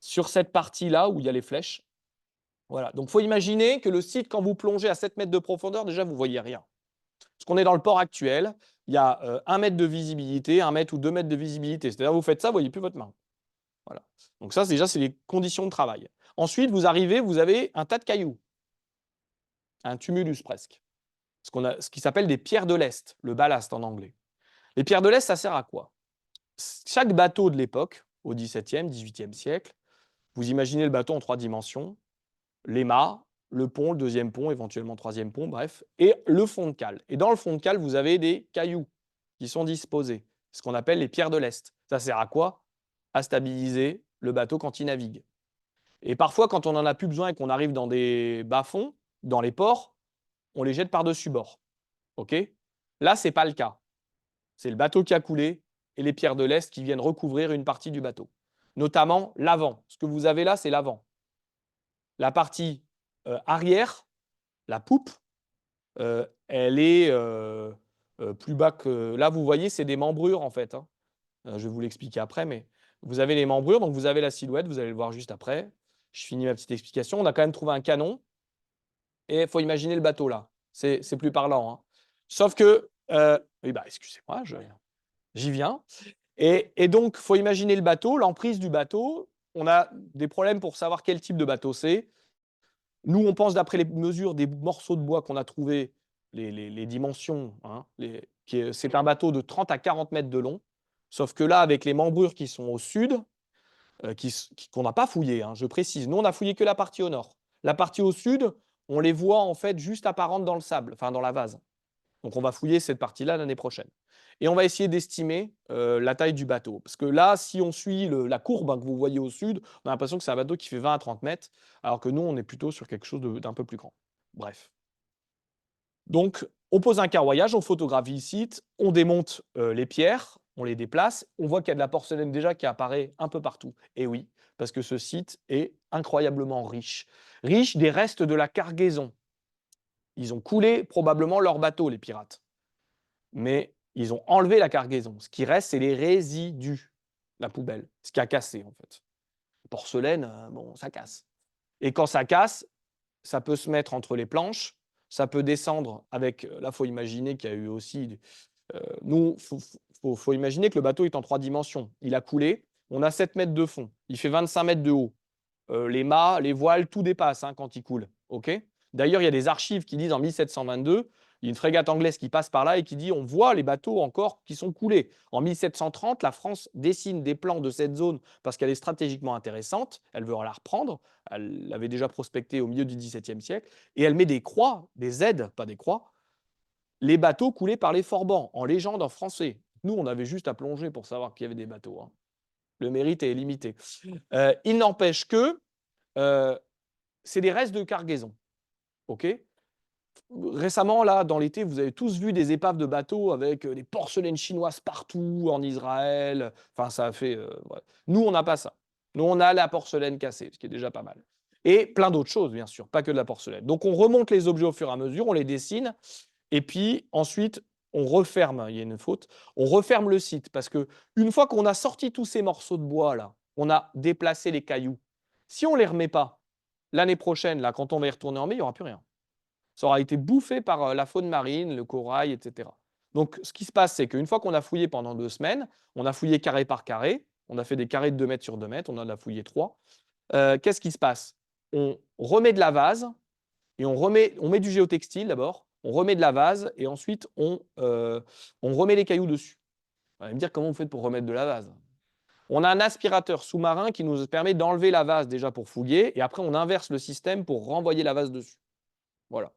cette partie-là où il y a les flèches. Voilà, donc il faut imaginer que le site, quand vous plongez à 7 mètres de profondeur, déjà, vous ne voyez rien. Parce qu'on est dans le port actuel, il y a 1 mètre de visibilité, 1 mètre ou 2 mètres de visibilité. C'est-à-dire, vous faites ça, vous ne voyez plus votre main. Voilà. Donc ça, déjà, c'est les conditions de travail. Ensuite, vous arrivez, vous avez un tas de cailloux, un tumulus presque, ce qui s'appelle des pierres de lest, le ballast en anglais. Les pierres de lest, ça sert à quoi? Chaque bateau de l'époque, au XVIIe, XVIIIe siècle, vous imaginez le bateau en 3 dimensions, les mâts, le pont, le deuxième pont, éventuellement troisième pont, bref, et le fond de cale. Et dans le fond de cale, vous avez des cailloux qui sont disposés, ce qu'on appelle les pierres de lest. Ça sert à quoi? À stabiliser le bateau quand il navigue. Et parfois, quand on n'en a plus besoin et qu'on arrive dans des bas-fonds, dans les ports, on les jette par-dessus bord. OK? Là, ce n'est pas le cas. C'est le bateau qui a coulé et les pierres de lest qui viennent recouvrir une partie du bateau, notamment l'avant. Ce que vous avez là, c'est l'avant. La partie arrière, la poupe, elle est plus bas que. Là, vous voyez, c'est des membrures en fait, hein. Je vais vous l'expliquer après, mais vous avez les membrures, donc vous avez la silhouette, vous allez le voir juste après. Je finis ma petite explication. On a quand même trouvé un canon et il faut imaginer le bateau là. C'est plus parlant, hein. Sauf que, oui, bah, excusez-moi, j'y viens. Et donc, il faut imaginer le bateau, l'emprise du bateau. On a des problèmes pour savoir quel type de bateau c'est. Nous, on pense, d'après les mesures des morceaux de bois qu'on a trouvés, les dimensions, hein, c'est un bateau de 30 à 40 mètres de long. Sauf que là, avec les membrures qui sont au sud, qu'on n'a pas fouillées, hein, je précise. Nous, on n'a fouillé que la partie au nord. La partie au sud, on les voit en fait juste apparentes dans le sable, enfin dans la vase. Donc on va fouiller cette partie-là l'année prochaine. Et on va essayer d'estimer la taille du bateau. Parce que là, si on suit la courbe, hein, que vous voyez au sud, on a l'impression que c'est un bateau qui fait 20 à 30 mètres, alors que nous, on est plutôt sur quelque chose d'un peu plus grand. Bref. Donc, on pose un carroyage, on photographie le site, on démonte les pierres, on les déplace, on voit qu'il y a de la porcelaine déjà qui apparaît un peu partout. Et oui, parce que ce site est incroyablement riche. Riche des restes de la cargaison. Ils ont coulé probablement leur bateau, les pirates. Mais ils ont enlevé la cargaison. Ce qui reste, c'est les résidus, la poubelle, ce qui a cassé en fait. La porcelaine, bon, ça casse. Et quand ça casse, ça peut se mettre entre les planches, ça peut descendre avec. Là, il faut imaginer qu'il y a eu aussi. Nous, faut imaginer que le bateau est en 3 dimensions. Il a coulé, on a 7 mètres de fond, il fait 25 mètres de haut. Les mâts, les voiles, tout dépasse, hein, quand il coule. Okay. D'ailleurs, il y a des archives qui disent en 1722, il y a une frégate anglaise qui passe par là et qui dit on voit les bateaux encore qui sont coulés. En 1730, la France dessine des plans de cette zone parce qu'elle est stratégiquement intéressante, elle veut la reprendre, elle l'avait déjà prospectée au milieu du XVIIe siècle, et elle met des croix, des Z, pas des croix, les bateaux coulés par les Forbans, en légende en français. Nous, on avait juste à plonger pour savoir qu'il y avait des bateaux, hein. Le mérite est limité. Il n'empêche que c'est des restes de cargaison. OK. Récemment, là, dans l'été, vous avez tous vu des épaves de bateaux avec des porcelaines chinoises partout en Israël. Enfin, ça a fait. Ouais. Nous, on n'a pas ça. Nous, on a la porcelaine cassée, ce qui est déjà pas mal. Et plein d'autres choses, bien sûr, pas que de la porcelaine. Donc, on remonte les objets au fur et à mesure, on les dessine, et puis ensuite, on referme. Il y a une faute. On referme le site parce que une fois qu'on a sorti tous ces morceaux de bois là, on a déplacé les cailloux. Si on les remet pas, l'année prochaine, là, quand on va y retourner en mai, il n'y aura plus rien. Ça aura été bouffé par la faune marine, le corail, etc. Donc, ce qui se passe, c'est qu'une fois qu'on a fouillé pendant 2 semaines, on a fouillé carré par carré, on a fait des carrés de 2 mètres sur 2 mètres, on en a fouillé 3. Qu'est-ce qui se passe? On remet de la vase et on met du géotextile d'abord, on remet de la vase et ensuite on remet les cailloux dessus. Vous allez me dire comment vous faites pour remettre de la vase? On a un aspirateur sous-marin qui nous permet d'enlever la vase déjà pour fouiller et après on inverse le système pour renvoyer la vase dessus. Voilà.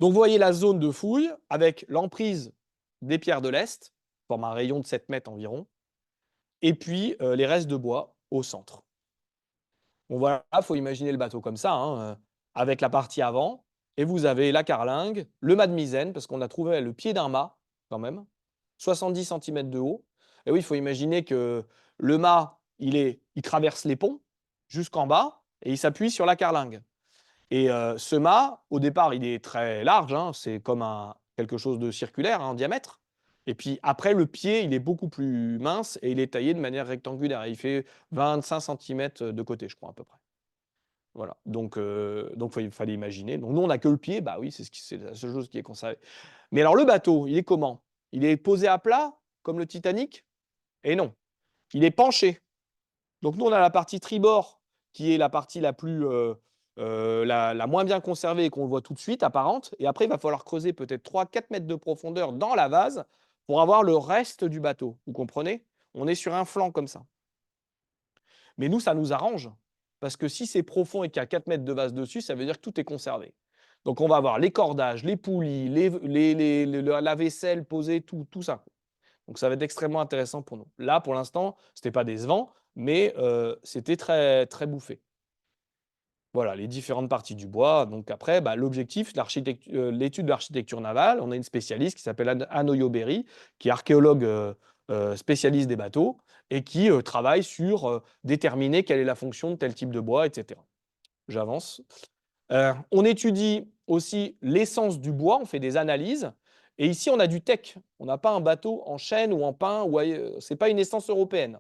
Donc vous voyez la zone de fouille avec l'emprise des pierres de l'Est, forme un rayon de 7 mètres environ, et puis les restes de bois au centre. Bon voilà, il faut imaginer le bateau comme ça, hein, avec la partie avant, et vous avez la carlingue, le mât de misaine, parce qu'on a trouvé le pied d'un mât, quand même, 70 cm de haut. Et oui, il faut imaginer que le mât, il traverse les ponts jusqu'en bas, et il s'appuie sur la carlingue. Et ce mât, au départ, il est très large, hein, c'est comme quelque chose de circulaire, hein, en diamètre. Et puis après, le pied, il est beaucoup plus mince et il est taillé de manière rectangulaire. Il fait 25 cm de côté, je crois, à peu près. Voilà. Donc il fallait imaginer. Donc nous, on n'a que le pied. Bah oui, c'est la seule chose qui est conservée. Mais alors, le bateau, il est comment? Il est posé à plat, comme le Titanic? Et non. Il est penché. Donc nous, on a la partie tribord, qui est la partie la plus la moins bien conservée et qu'on voit tout de suite, apparente. Et après, il va falloir creuser peut-être 3-4 mètres de profondeur dans la vase pour avoir le reste du bateau. Vous comprenez? On est sur un flanc comme ça. Mais nous, ça nous arrange. Parce que si c'est profond et qu'il y a 4 mètres de vase dessus, ça veut dire que tout est conservé. Donc on va avoir les cordages, les poulies, la vaisselle posée, tout ça. Donc ça va être extrêmement intéressant pour nous. Là, pour l'instant, ce n'était pas décevant, mais c'était très, très bouffé. Voilà, les différentes parties du bois. Donc après, l'objectif, l'étude de l'architecture navale, on a une spécialiste qui s'appelle Anne Oyoberi, qui est archéologue spécialiste des bateaux et qui travaille sur déterminer quelle est la fonction de tel type de bois, etc. J'avance. On étudie aussi l'essence du bois, on fait des analyses. Et ici, on a du teck. On n'a pas un bateau en chêne ou en pin. Ce n'est pas une essence européenne.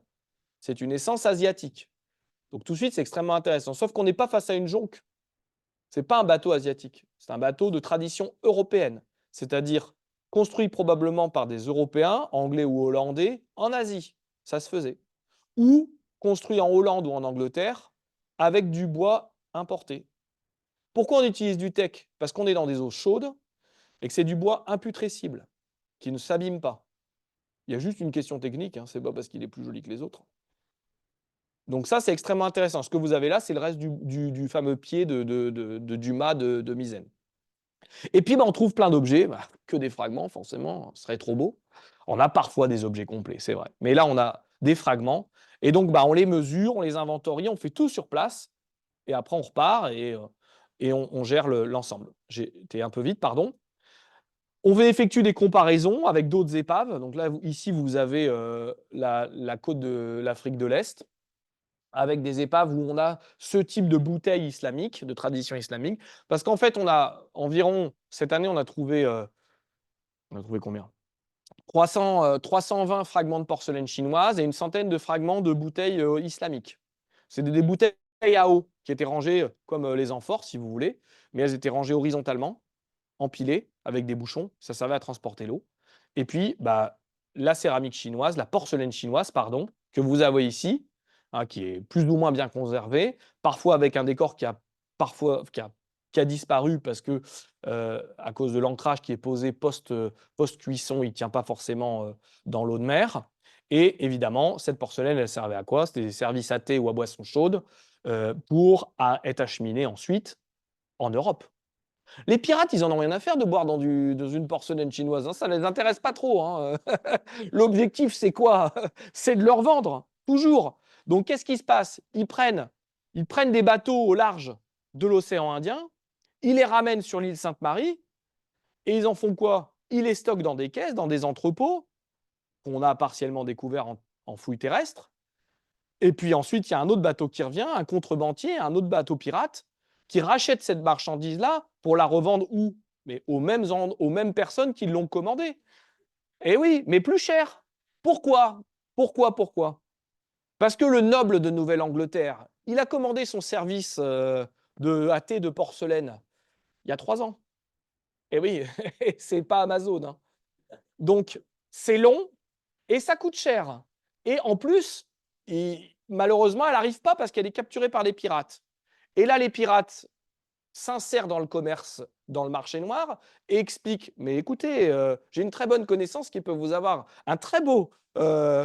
C'est une essence asiatique. Donc tout de suite, c'est extrêmement intéressant. Sauf qu'on n'est pas face à une jonque. Ce n'est pas un bateau asiatique. C'est un bateau de tradition européenne, c'est-à-dire construit probablement par des Européens, anglais ou hollandais, en Asie. Ça se faisait. Ou construit en Hollande ou en Angleterre avec du bois importé. Pourquoi on utilise du teck? Parce qu'on est dans des eaux chaudes et que c'est du bois imputrescible, qui ne s'abîme pas. Il y a juste une question technique, hein, c'est pas parce qu'il est plus joli que les autres. Donc ça, c'est extrêmement intéressant. Ce que vous avez là, c'est le reste du fameux pied du mât de misaine. Et puis, bah, on trouve plein d'objets, bah, que des fragments, forcément, ce serait trop beau. On a parfois des objets complets, c'est vrai. Mais là, on a des fragments. Et donc, bah, on les mesure, on les inventorie, on fait tout sur place. Et après, on repart et on gère l'ensemble. J'ai été un peu vite, pardon. On va effectuer des comparaisons avec d'autres épaves. Donc là, ici, vous avez la côte de l'Afrique de l'Est, avec des épaves où on a ce type de bouteille islamique, de tradition islamique. Parce qu'en fait, on a environ, cette année, on a trouvé combien? 320 fragments de porcelaine chinoise et une centaine de fragments de bouteilles islamiques. C'est des bouteilles à eau qui étaient rangées comme les amphores, si vous voulez, mais elles étaient rangées horizontalement, empilées, avec des bouchons. Ça servait à transporter l'eau. Et puis, bah, la céramique chinoise, la porcelaine chinoise, pardon, que vous avez ici, hein, qui est plus ou moins bien conservée, parfois avec un décor parfois, qui a disparu parce que, à cause de l'ancrage qui est posé post-cuisson, il ne tient pas forcément dans l'eau de mer. Et évidemment, cette porcelaine, elle servait à quoi? C'était service à thé ou à boisson chaude pour être acheminée ensuite en Europe. Les pirates, ils en ont rien à faire de boire dans une porcelaine chinoise, hein, ça ne les intéresse pas trop, hein. L'objectif, c'est quoi? C'est de leur vendre, toujours. Donc, qu'est-ce qui se passe? Ils prennent des bateaux au large de l'océan Indien, ils les ramènent sur l'île Sainte-Marie et ils en font quoi? Ils les stockent dans des caisses, dans des entrepôts qu'on a partiellement découverts en fouilles terrestres. Et puis ensuite, il y a un autre bateau qui revient, un contrebandier, un autre bateau pirate, qui rachète cette marchandise-là pour la revendre où? Mais aux mêmes personnes qui l'ont commandée. Eh oui, mais plus cher. Pourquoi? Pourquoi? Parce que le noble de Nouvelle-Angleterre, il a commandé son service à thé de porcelaine il y a 3 ans. Eh oui, c'est pas Amazon, hein. Donc, c'est long et ça coûte cher. Et en plus, malheureusement, elle n'arrive pas parce qu'elle est capturée par les pirates. Et là, les pirates s'insèrent dans le commerce, dans le marché noir, et expliquent, mais écoutez, j'ai une très bonne connaissance qui peut vous avoir un très beau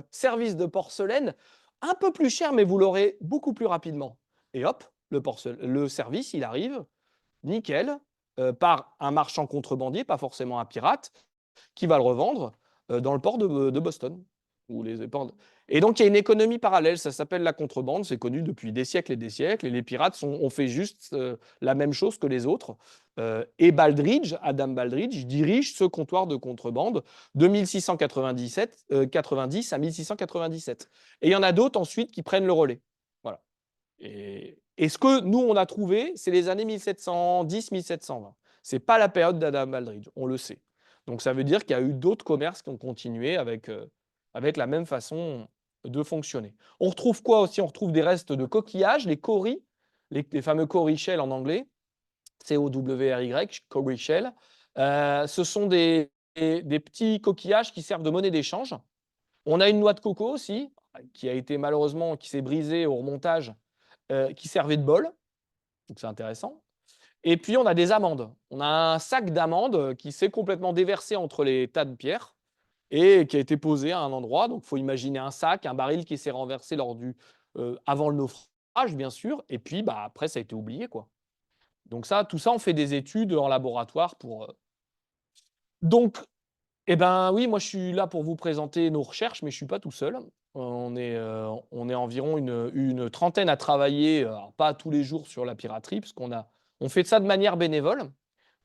service de porcelaine, un peu plus cher, mais vous l'aurez beaucoup plus rapidement. Et hop, le service, il arrive, nickel, par un marchand contrebandier, pas forcément un pirate, qui va le revendre dans le port de Boston. Et donc, il y a une économie parallèle, ça s'appelle la contrebande, c'est connu depuis des siècles et les pirates ont fait juste la même chose que les autres. Et Adam Baldridge, dirige ce comptoir de contrebande de 90 à 1697. Et il y en a d'autres ensuite qui prennent le relais. Voilà. Et ce que nous, on a trouvé, c'est les années 1710-1720. Ce n'est pas la période d'Adam Baldridge, on le sait. Donc ça veut dire qu'il y a eu d'autres commerces qui ont continué avec la même façon de fonctionner. On retrouve quoi aussi? On retrouve des restes de coquillages, les cauris, les fameux cowrie shells en anglais, C-O-W-R-Y, cowrie shell. Ce sont des petits coquillages qui servent de monnaie d'échange. On a une noix de coco aussi, qui s'est brisée au remontage, qui servait de bol, donc c'est intéressant. Et puis on a des amandes. On a un sac d'amandes qui s'est complètement déversé entre les tas de pierres et qui a été posé à un endroit. Donc il faut imaginer un sac, un baril qui s'est renversé avant le naufrage, bien sûr. Et puis bah, après, ça a été oublié, quoi. Donc tout ça, on fait des études en laboratoire pour. Donc, eh ben oui, moi je suis là pour vous présenter nos recherches, mais je ne suis pas tout seul. On est environ une trentaine à travailler, alors pas tous les jours sur la piraterie, parce on fait ça de manière bénévole.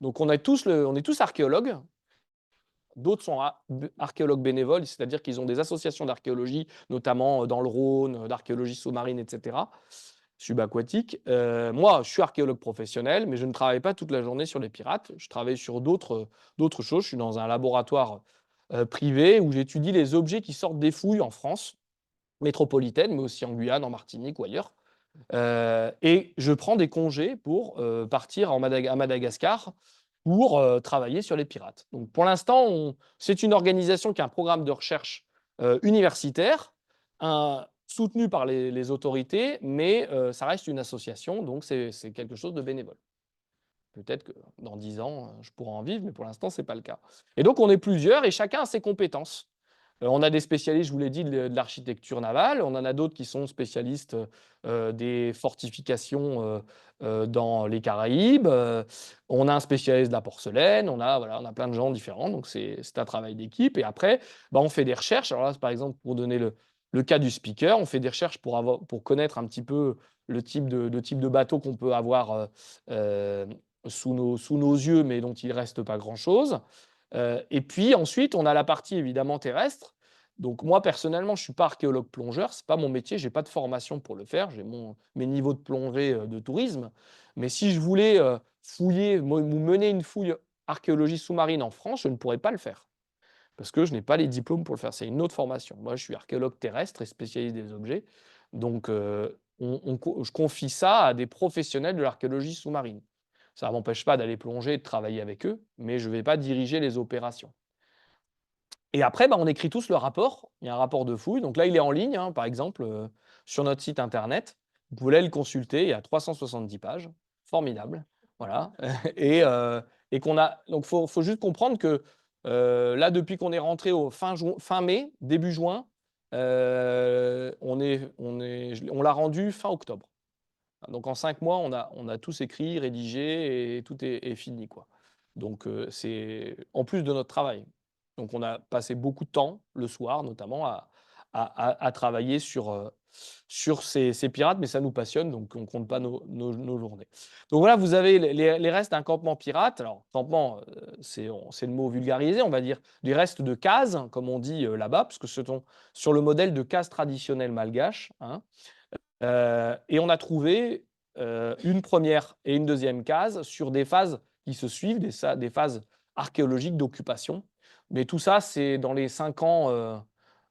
Donc on est tous archéologues. D'autres sont archéologues bénévoles, c'est-à-dire qu'ils ont des associations d'archéologie, notamment dans le Rhône, d'archéologie sous-marine, etc., subaquatique. Moi, je suis archéologue professionnel, mais je ne travaille pas toute la journée sur les pirates. Je travaille sur d'autres choses. Je suis dans un laboratoire privé où j'étudie les objets qui sortent des fouilles en France métropolitaine, mais aussi en Guyane, en Martinique ou ailleurs. Et je prends des congés pour partir à Madagascar pour travailler sur les pirates. Donc pour l'instant, c'est une organisation qui a un programme de recherche universitaire, soutenu par les autorités, mais ça reste une association, donc c'est quelque chose de bénévole. Peut-être que dans 10 ans, je pourrai en vivre, mais pour l'instant, ce n'est pas le cas. Et donc, on est plusieurs et chacun a ses compétences. On a des spécialistes, je vous l'ai dit, de l'architecture navale. On en a d'autres qui sont spécialistes des fortifications dans les Caraïbes. On a un spécialiste de la porcelaine. Voilà, on a plein de gens différents. Donc, c'est un travail d'équipe. Et après, bah, on fait des recherches. Alors là, par exemple, pour donner le cas du speaker, on fait des recherches pour connaître un petit peu le type de bateau qu'on peut avoir sous nos yeux, mais dont il ne reste pas grand-chose. Et puis ensuite, on a la partie évidemment terrestre. Donc moi, personnellement, je ne suis pas archéologue plongeur, ce n'est pas mon métier, je n'ai pas de formation pour le faire, j'ai mes niveaux de plongée de tourisme. Mais si je voulais fouiller, mener une fouille archéologie sous-marine en France, je ne pourrais pas le faire. Parce que je n'ai pas les diplômes pour le faire, c'est une autre formation. Moi, je suis archéologue terrestre et spécialiste des objets. Donc, je confie ça à des professionnels de l'archéologie sous-marine. Ça ne m'empêche pas d'aller plonger et de travailler avec eux, mais je ne vais pas diriger les opérations. Et après, bah, on écrit tous le rapport. Il y a un rapport de fouille. Donc là, il est en ligne, hein, par exemple, sur notre site internet. Vous pouvez aller le consulter. Il y a 370 pages. Formidable. Voilà. Et qu'on a. Donc, faut juste comprendre que là, depuis qu'on est rentré au fin mai, début juin, on l'a rendu fin octobre. Donc en 5 mois, on a tous écrit, rédigé et tout est fini, quoi. Donc c'est en plus de notre travail. Donc on a passé beaucoup de temps, le soir notamment, à travailler sur ces pirates, mais ça nous passionne, donc on ne compte pas nos journées. Donc voilà, vous avez les restes d'un campement pirate. Alors, campement, c'est le mot vulgarisé, on va dire, des restes de cases, comme on dit là-bas, parce que ce sont sur le modèle de cases traditionnelles malgaches, hein. Et on a trouvé une première et une deuxième case sur des phases qui se suivent, des phases archéologiques d'occupation. Mais tout ça, c'est dans les 5 ans,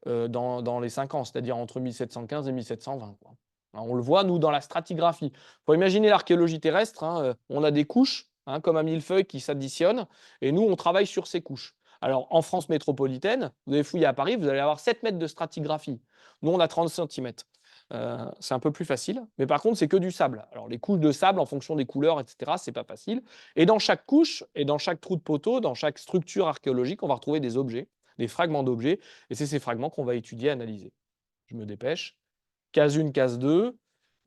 dans les 5 ans, c'est-à-dire entre 1715 et 1720, quoi. Alors, on le voit, nous, dans la stratigraphie. Il faut imaginer l'archéologie terrestre, hein, on a des couches, hein, comme un millefeuille qui s'additionnent, et nous, on travaille sur ces couches. Alors, en France métropolitaine, vous allez fouiller à Paris, vous allez avoir 7 mètres de stratigraphie. Nous, on a 30 cm. C'est un peu plus facile, mais par contre, c'est que du sable. Alors, les couches de sable, en fonction des couleurs, etc., c'est pas facile. Et dans chaque couche, et dans chaque trou de poteau, dans chaque structure archéologique, on va retrouver des objets, des fragments d'objets, et c'est ces fragments qu'on va étudier, analyser. Je me dépêche. Case 1, case 2.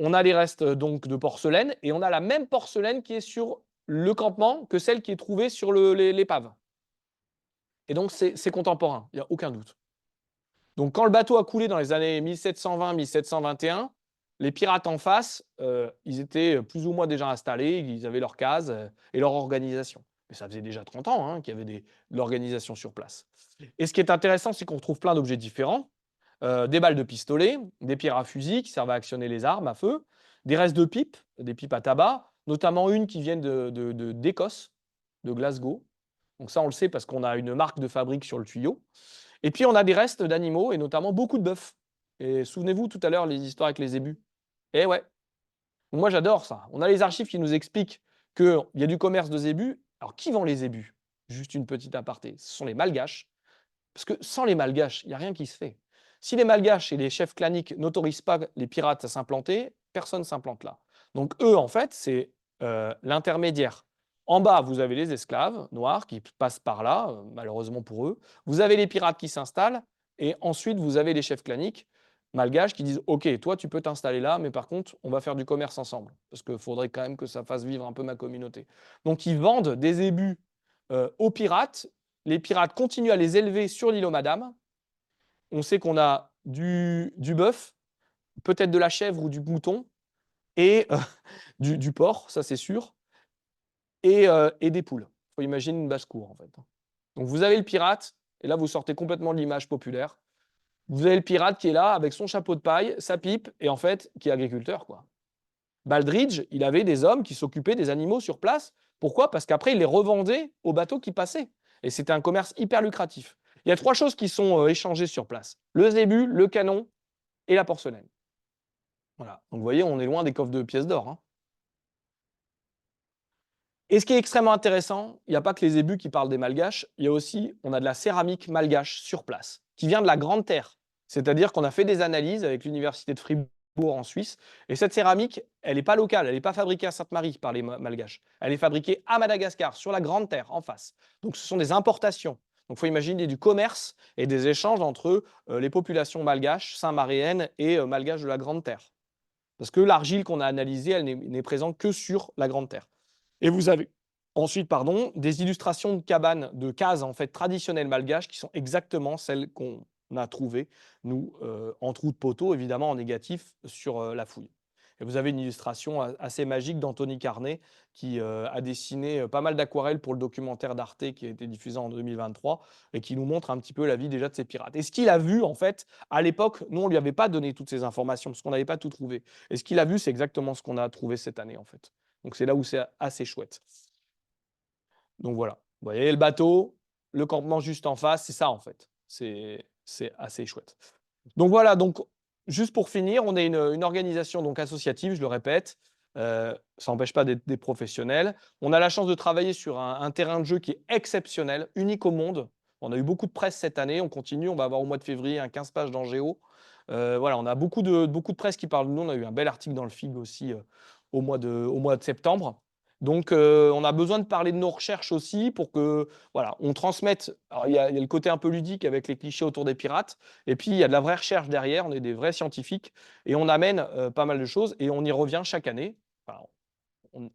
On a les restes donc de porcelaine, et on a la même porcelaine qui est sur le campement que celle qui est trouvée sur l'épave. Et donc, c'est contemporain, il n'y a aucun doute. Donc, quand le bateau a coulé dans les années 1720-1721, les pirates en face, ils étaient plus ou moins déjà installés, ils avaient leurs cases et leur organisation. Mais ça faisait déjà 30 ans qu'il y avait de l'organisation sur place. Et ce qui est intéressant, c'est qu'on retrouve plein d'objets différents. Des balles de pistolet, des pierres à fusil qui servent à actionner les armes à feu, des restes de pipes, des pipes à tabac, notamment une qui vient d'Écosse, de Glasgow. Donc ça, on le sait parce qu'on a une marque de fabrique sur le tuyau. Et puis, on a des restes d'animaux, et notamment beaucoup de bœufs. Et souvenez-vous tout à l'heure, les histoires avec les zébus. Eh ouais, moi j'adore ça. On a les archives qui nous expliquent qu'il y a du commerce de zébus. Alors, qui vend les zébus? Juste une petite aparté. Ce sont les Malgaches. Parce que sans les Malgaches, il n'y a rien qui se fait. Si les Malgaches et les chefs claniques n'autorisent pas les pirates à s'implanter, personne ne s'implante là. Donc eux, en fait, c'est l'intermédiaire. En bas, vous avez les esclaves noirs qui passent par là, malheureusement pour eux. Vous avez les pirates qui s'installent. Et ensuite, vous avez les chefs claniques malgaches qui disent « Ok, toi, tu peux t'installer là, mais par contre, on va faire du commerce ensemble. Parce qu'il faudrait quand même que ça fasse vivre un peu ma communauté. » Donc, ils vendent des zébus aux pirates. Les pirates continuent à les élever sur l'île aux Madames. On sait qu'on a du bœuf, peut-être de la chèvre ou du mouton, et du porc, ça c'est sûr, et des poules. Il faut imaginer une basse-cour, en fait. Donc vous avez le pirate, et là vous sortez complètement de l'image populaire. Vous avez le pirate qui est là avec son chapeau de paille, sa pipe, et en fait, qui est agriculteur, quoi. Baldridge, il avait des hommes qui s'occupaient des animaux sur place. Pourquoi? Parce qu'après, il les revendait aux bateaux qui passaient. Et c'était un commerce hyper lucratif. Il y a 3 choses qui sont échangées sur place. Le zébu, le canon et la porcelaine. Voilà. Donc vous voyez, on est loin des coffres de pièces d'or, hein. Et ce qui est extrêmement intéressant, il n'y a pas que les ébus qui parlent des Malgaches, il y a aussi, on a de la céramique malgache sur place, qui vient de la Grande Terre. C'est-à-dire qu'on a fait des analyses avec l'université de Fribourg en Suisse, et cette céramique, elle n'est pas locale, elle n'est pas fabriquée à Sainte-Marie par les Malgaches. Elle est fabriquée à Madagascar, sur la Grande Terre, en face. Donc ce sont des importations. Donc il faut imaginer du commerce et des échanges entre les populations malgaches, saint-maréennes et malgaches de la Grande Terre. Parce que l'argile qu'on a analysée, elle n'est présente que sur la Grande Terre. Et vous avez ensuite, pardon, des illustrations de cabanes, de cases en fait traditionnelles malgaches qui sont exactement celles qu'on a trouvées, nous, en trous de poteau, évidemment en négatif, sur la fouille. Et vous avez une illustration assez magique d'Anthony Carnet qui a dessiné pas mal d'aquarelles pour le documentaire d'Arte qui a été diffusé en 2023 et qui nous montre un petit peu la vie déjà de ces pirates. Et ce qu'il a vu, en fait, à l'époque, nous, on ne lui avait pas donné toutes ces informations parce qu'on n'avait pas tout trouvé. Et ce qu'il a vu, c'est exactement ce qu'on a trouvé cette année, en fait. Donc c'est là où c'est assez chouette. Donc voilà, vous voyez le bateau, le campement juste en face, c'est ça en fait. C'est assez chouette. Donc voilà, donc juste pour finir, on est une organisation donc associative, je le répète. Ça n'empêche pas d'être des professionnels. On a la chance de travailler sur un terrain de jeu qui est exceptionnel, unique au monde. On a eu beaucoup de presse cette année, on continue, on va avoir au mois de février un 15 pages dans Géo. Voilà, on a beaucoup de presse qui parle de nous. On a eu un bel article dans le FIG aussi au mois de septembre. Donc, on a besoin de parler de nos recherches aussi pour que, voilà, on transmette. Alors, il y a le côté un peu ludique avec les clichés autour des pirates, et puis il y a de la vraie recherche derrière. On est des vrais scientifiques et on amène pas mal de choses et on y revient chaque année. Enfin,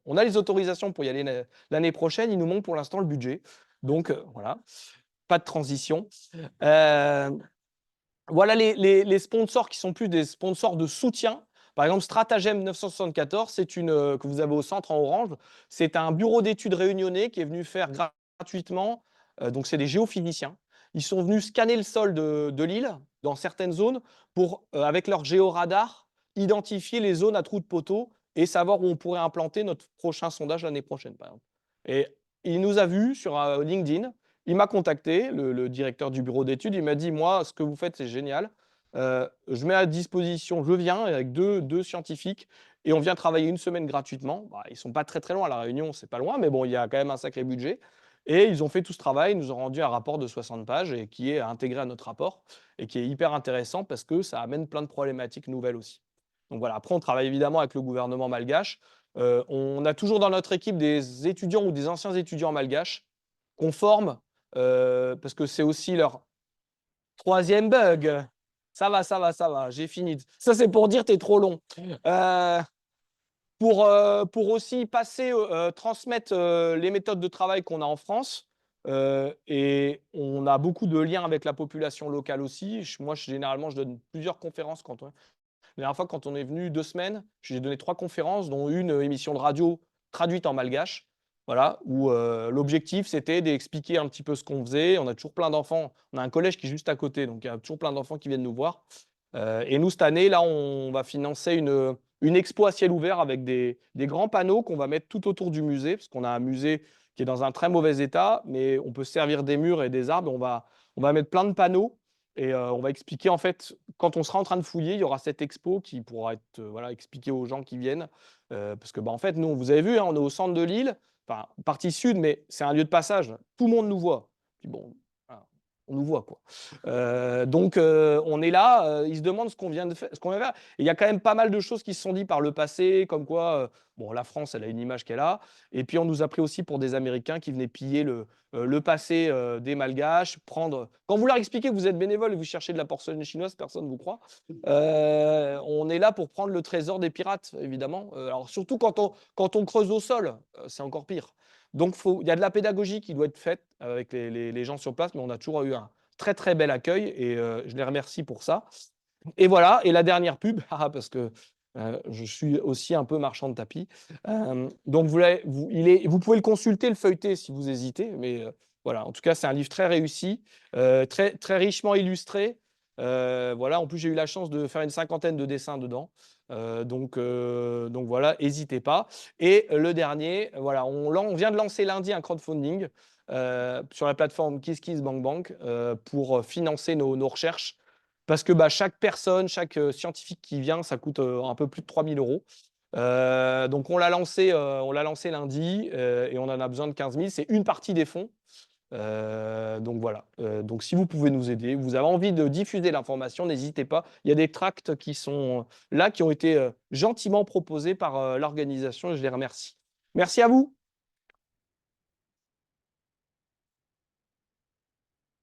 on a les autorisations pour y aller l'année prochaine. Il nous manque pour l'instant le budget. Donc, voilà, pas de transition. Euh, voilà les sponsors qui sont plus des sponsors de soutien. Par exemple, Stratagem 974, c'est que vous avez au centre en orange. C'est un bureau d'études réunionnais qui est venu faire gratuitement. Donc, c'est des géophysiciens. Ils sont venus scanner le sol de l'île dans certaines zones pour, avec leur géoradar, identifier les zones à trous de poteau et savoir où on pourrait implanter notre prochain sondage l'année prochaine, par exemple. Et il nous a vus sur LinkedIn. Il m'a contacté, le directeur du bureau d'études. Il m'a dit, moi, ce que vous faites, c'est génial. Je mets à disposition, je viens avec deux scientifiques et on vient travailler une semaine gratuitement. Bah, ils ne sont pas très très loin, à La Réunion, c'est pas loin, mais bon, il y a quand même un sacré budget. Et ils ont fait tout ce travail, ils nous ont rendu un rapport de 60 pages et qui est intégré à notre rapport et qui est hyper intéressant parce que ça amène plein de problématiques nouvelles aussi. Donc voilà, après, on travaille évidemment avec le gouvernement malgache. On a toujours dans notre équipe des étudiants ou des anciens étudiants malgaches qu'on forme parce que c'est aussi leur troisième bug. Ça va, j'ai fini. Ça, c'est pour dire t'es trop long. Euh, pour aussi passer, transmettre les méthodes de travail qu'on a en France. Et on a beaucoup de liens avec la population locale aussi. Moi, généralement, je donne plusieurs conférences la dernière fois, quand on est venu 2 semaines, j'ai donné 3 conférences, dont une émission de radio traduite en malgache. Voilà, où l'objectif, c'était d'expliquer un petit peu ce qu'on faisait. On a toujours plein d'enfants. On a un collège qui est juste à côté, donc il y a toujours plein d'enfants qui viennent nous voir. Et nous, cette année, là, on va financer une expo à ciel ouvert avec des grands panneaux qu'on va mettre tout autour du musée, parce qu'on a un musée qui est dans un très mauvais état, mais on peut servir des murs et des arbres. On va mettre plein de panneaux et on va expliquer, en fait, quand on sera en train de fouiller, il y aura cette expo qui pourra être voilà, expliquée aux gens qui viennent. Parce que, bah, en fait, nous, vous avez vu, hein, on est au centre de l'île, enfin, partie sud, mais c'est un lieu de passage. Tout le monde nous voit. Puis bon, voilà, on nous voit, quoi. Donc, on est là, ils se demandent ce qu'on vient de faire, ce qu'on vient faire. Et il y a quand même pas mal de choses qui se sont dites par le passé, comme quoi, bon, la France, elle a une image qu'elle a. Et puis, on nous a pris aussi pour des Américains qui venaient piller le passé des Malgaches, prendre. Quand vous leur expliquez que vous êtes bénévole et vous cherchez de la porcelaine chinoise, personne ne vous croit. On est là pour prendre le trésor des pirates, évidemment. Alors, surtout quand on creuse au sol, c'est encore pire. Donc, il y a de la pédagogie qui doit être faite avec les gens sur place, mais on a toujours eu un très très bel accueil et je les remercie pour ça. Et voilà, et la dernière pub, parce que je suis aussi un peu marchand de tapis. Donc vous pouvez le consulter, le feuilleter si vous hésitez, mais voilà, en tout cas c'est un livre très réussi, très, très richement illustré. Voilà, en plus j'ai eu la chance de faire une cinquantaine de dessins dedans. Donc voilà, n'hésitez pas. Et le dernier, voilà, on vient de lancer lundi un crowdfunding sur la plateforme KissKissBankBank pour financer nos recherches. parce que bah, chaque personne, chaque scientifique qui vient, ça coûte un peu plus de 3 000 euros. Donc on l'a lancé lundi et on en a besoin de 15 000. C'est une partie des fonds. Donc voilà. Donc si vous pouvez nous aider, vous avez envie de diffuser l'information, n'hésitez pas. Il y a des tracts qui sont là, qui ont été gentiment proposés par l'organisation et je les remercie. Merci à vous.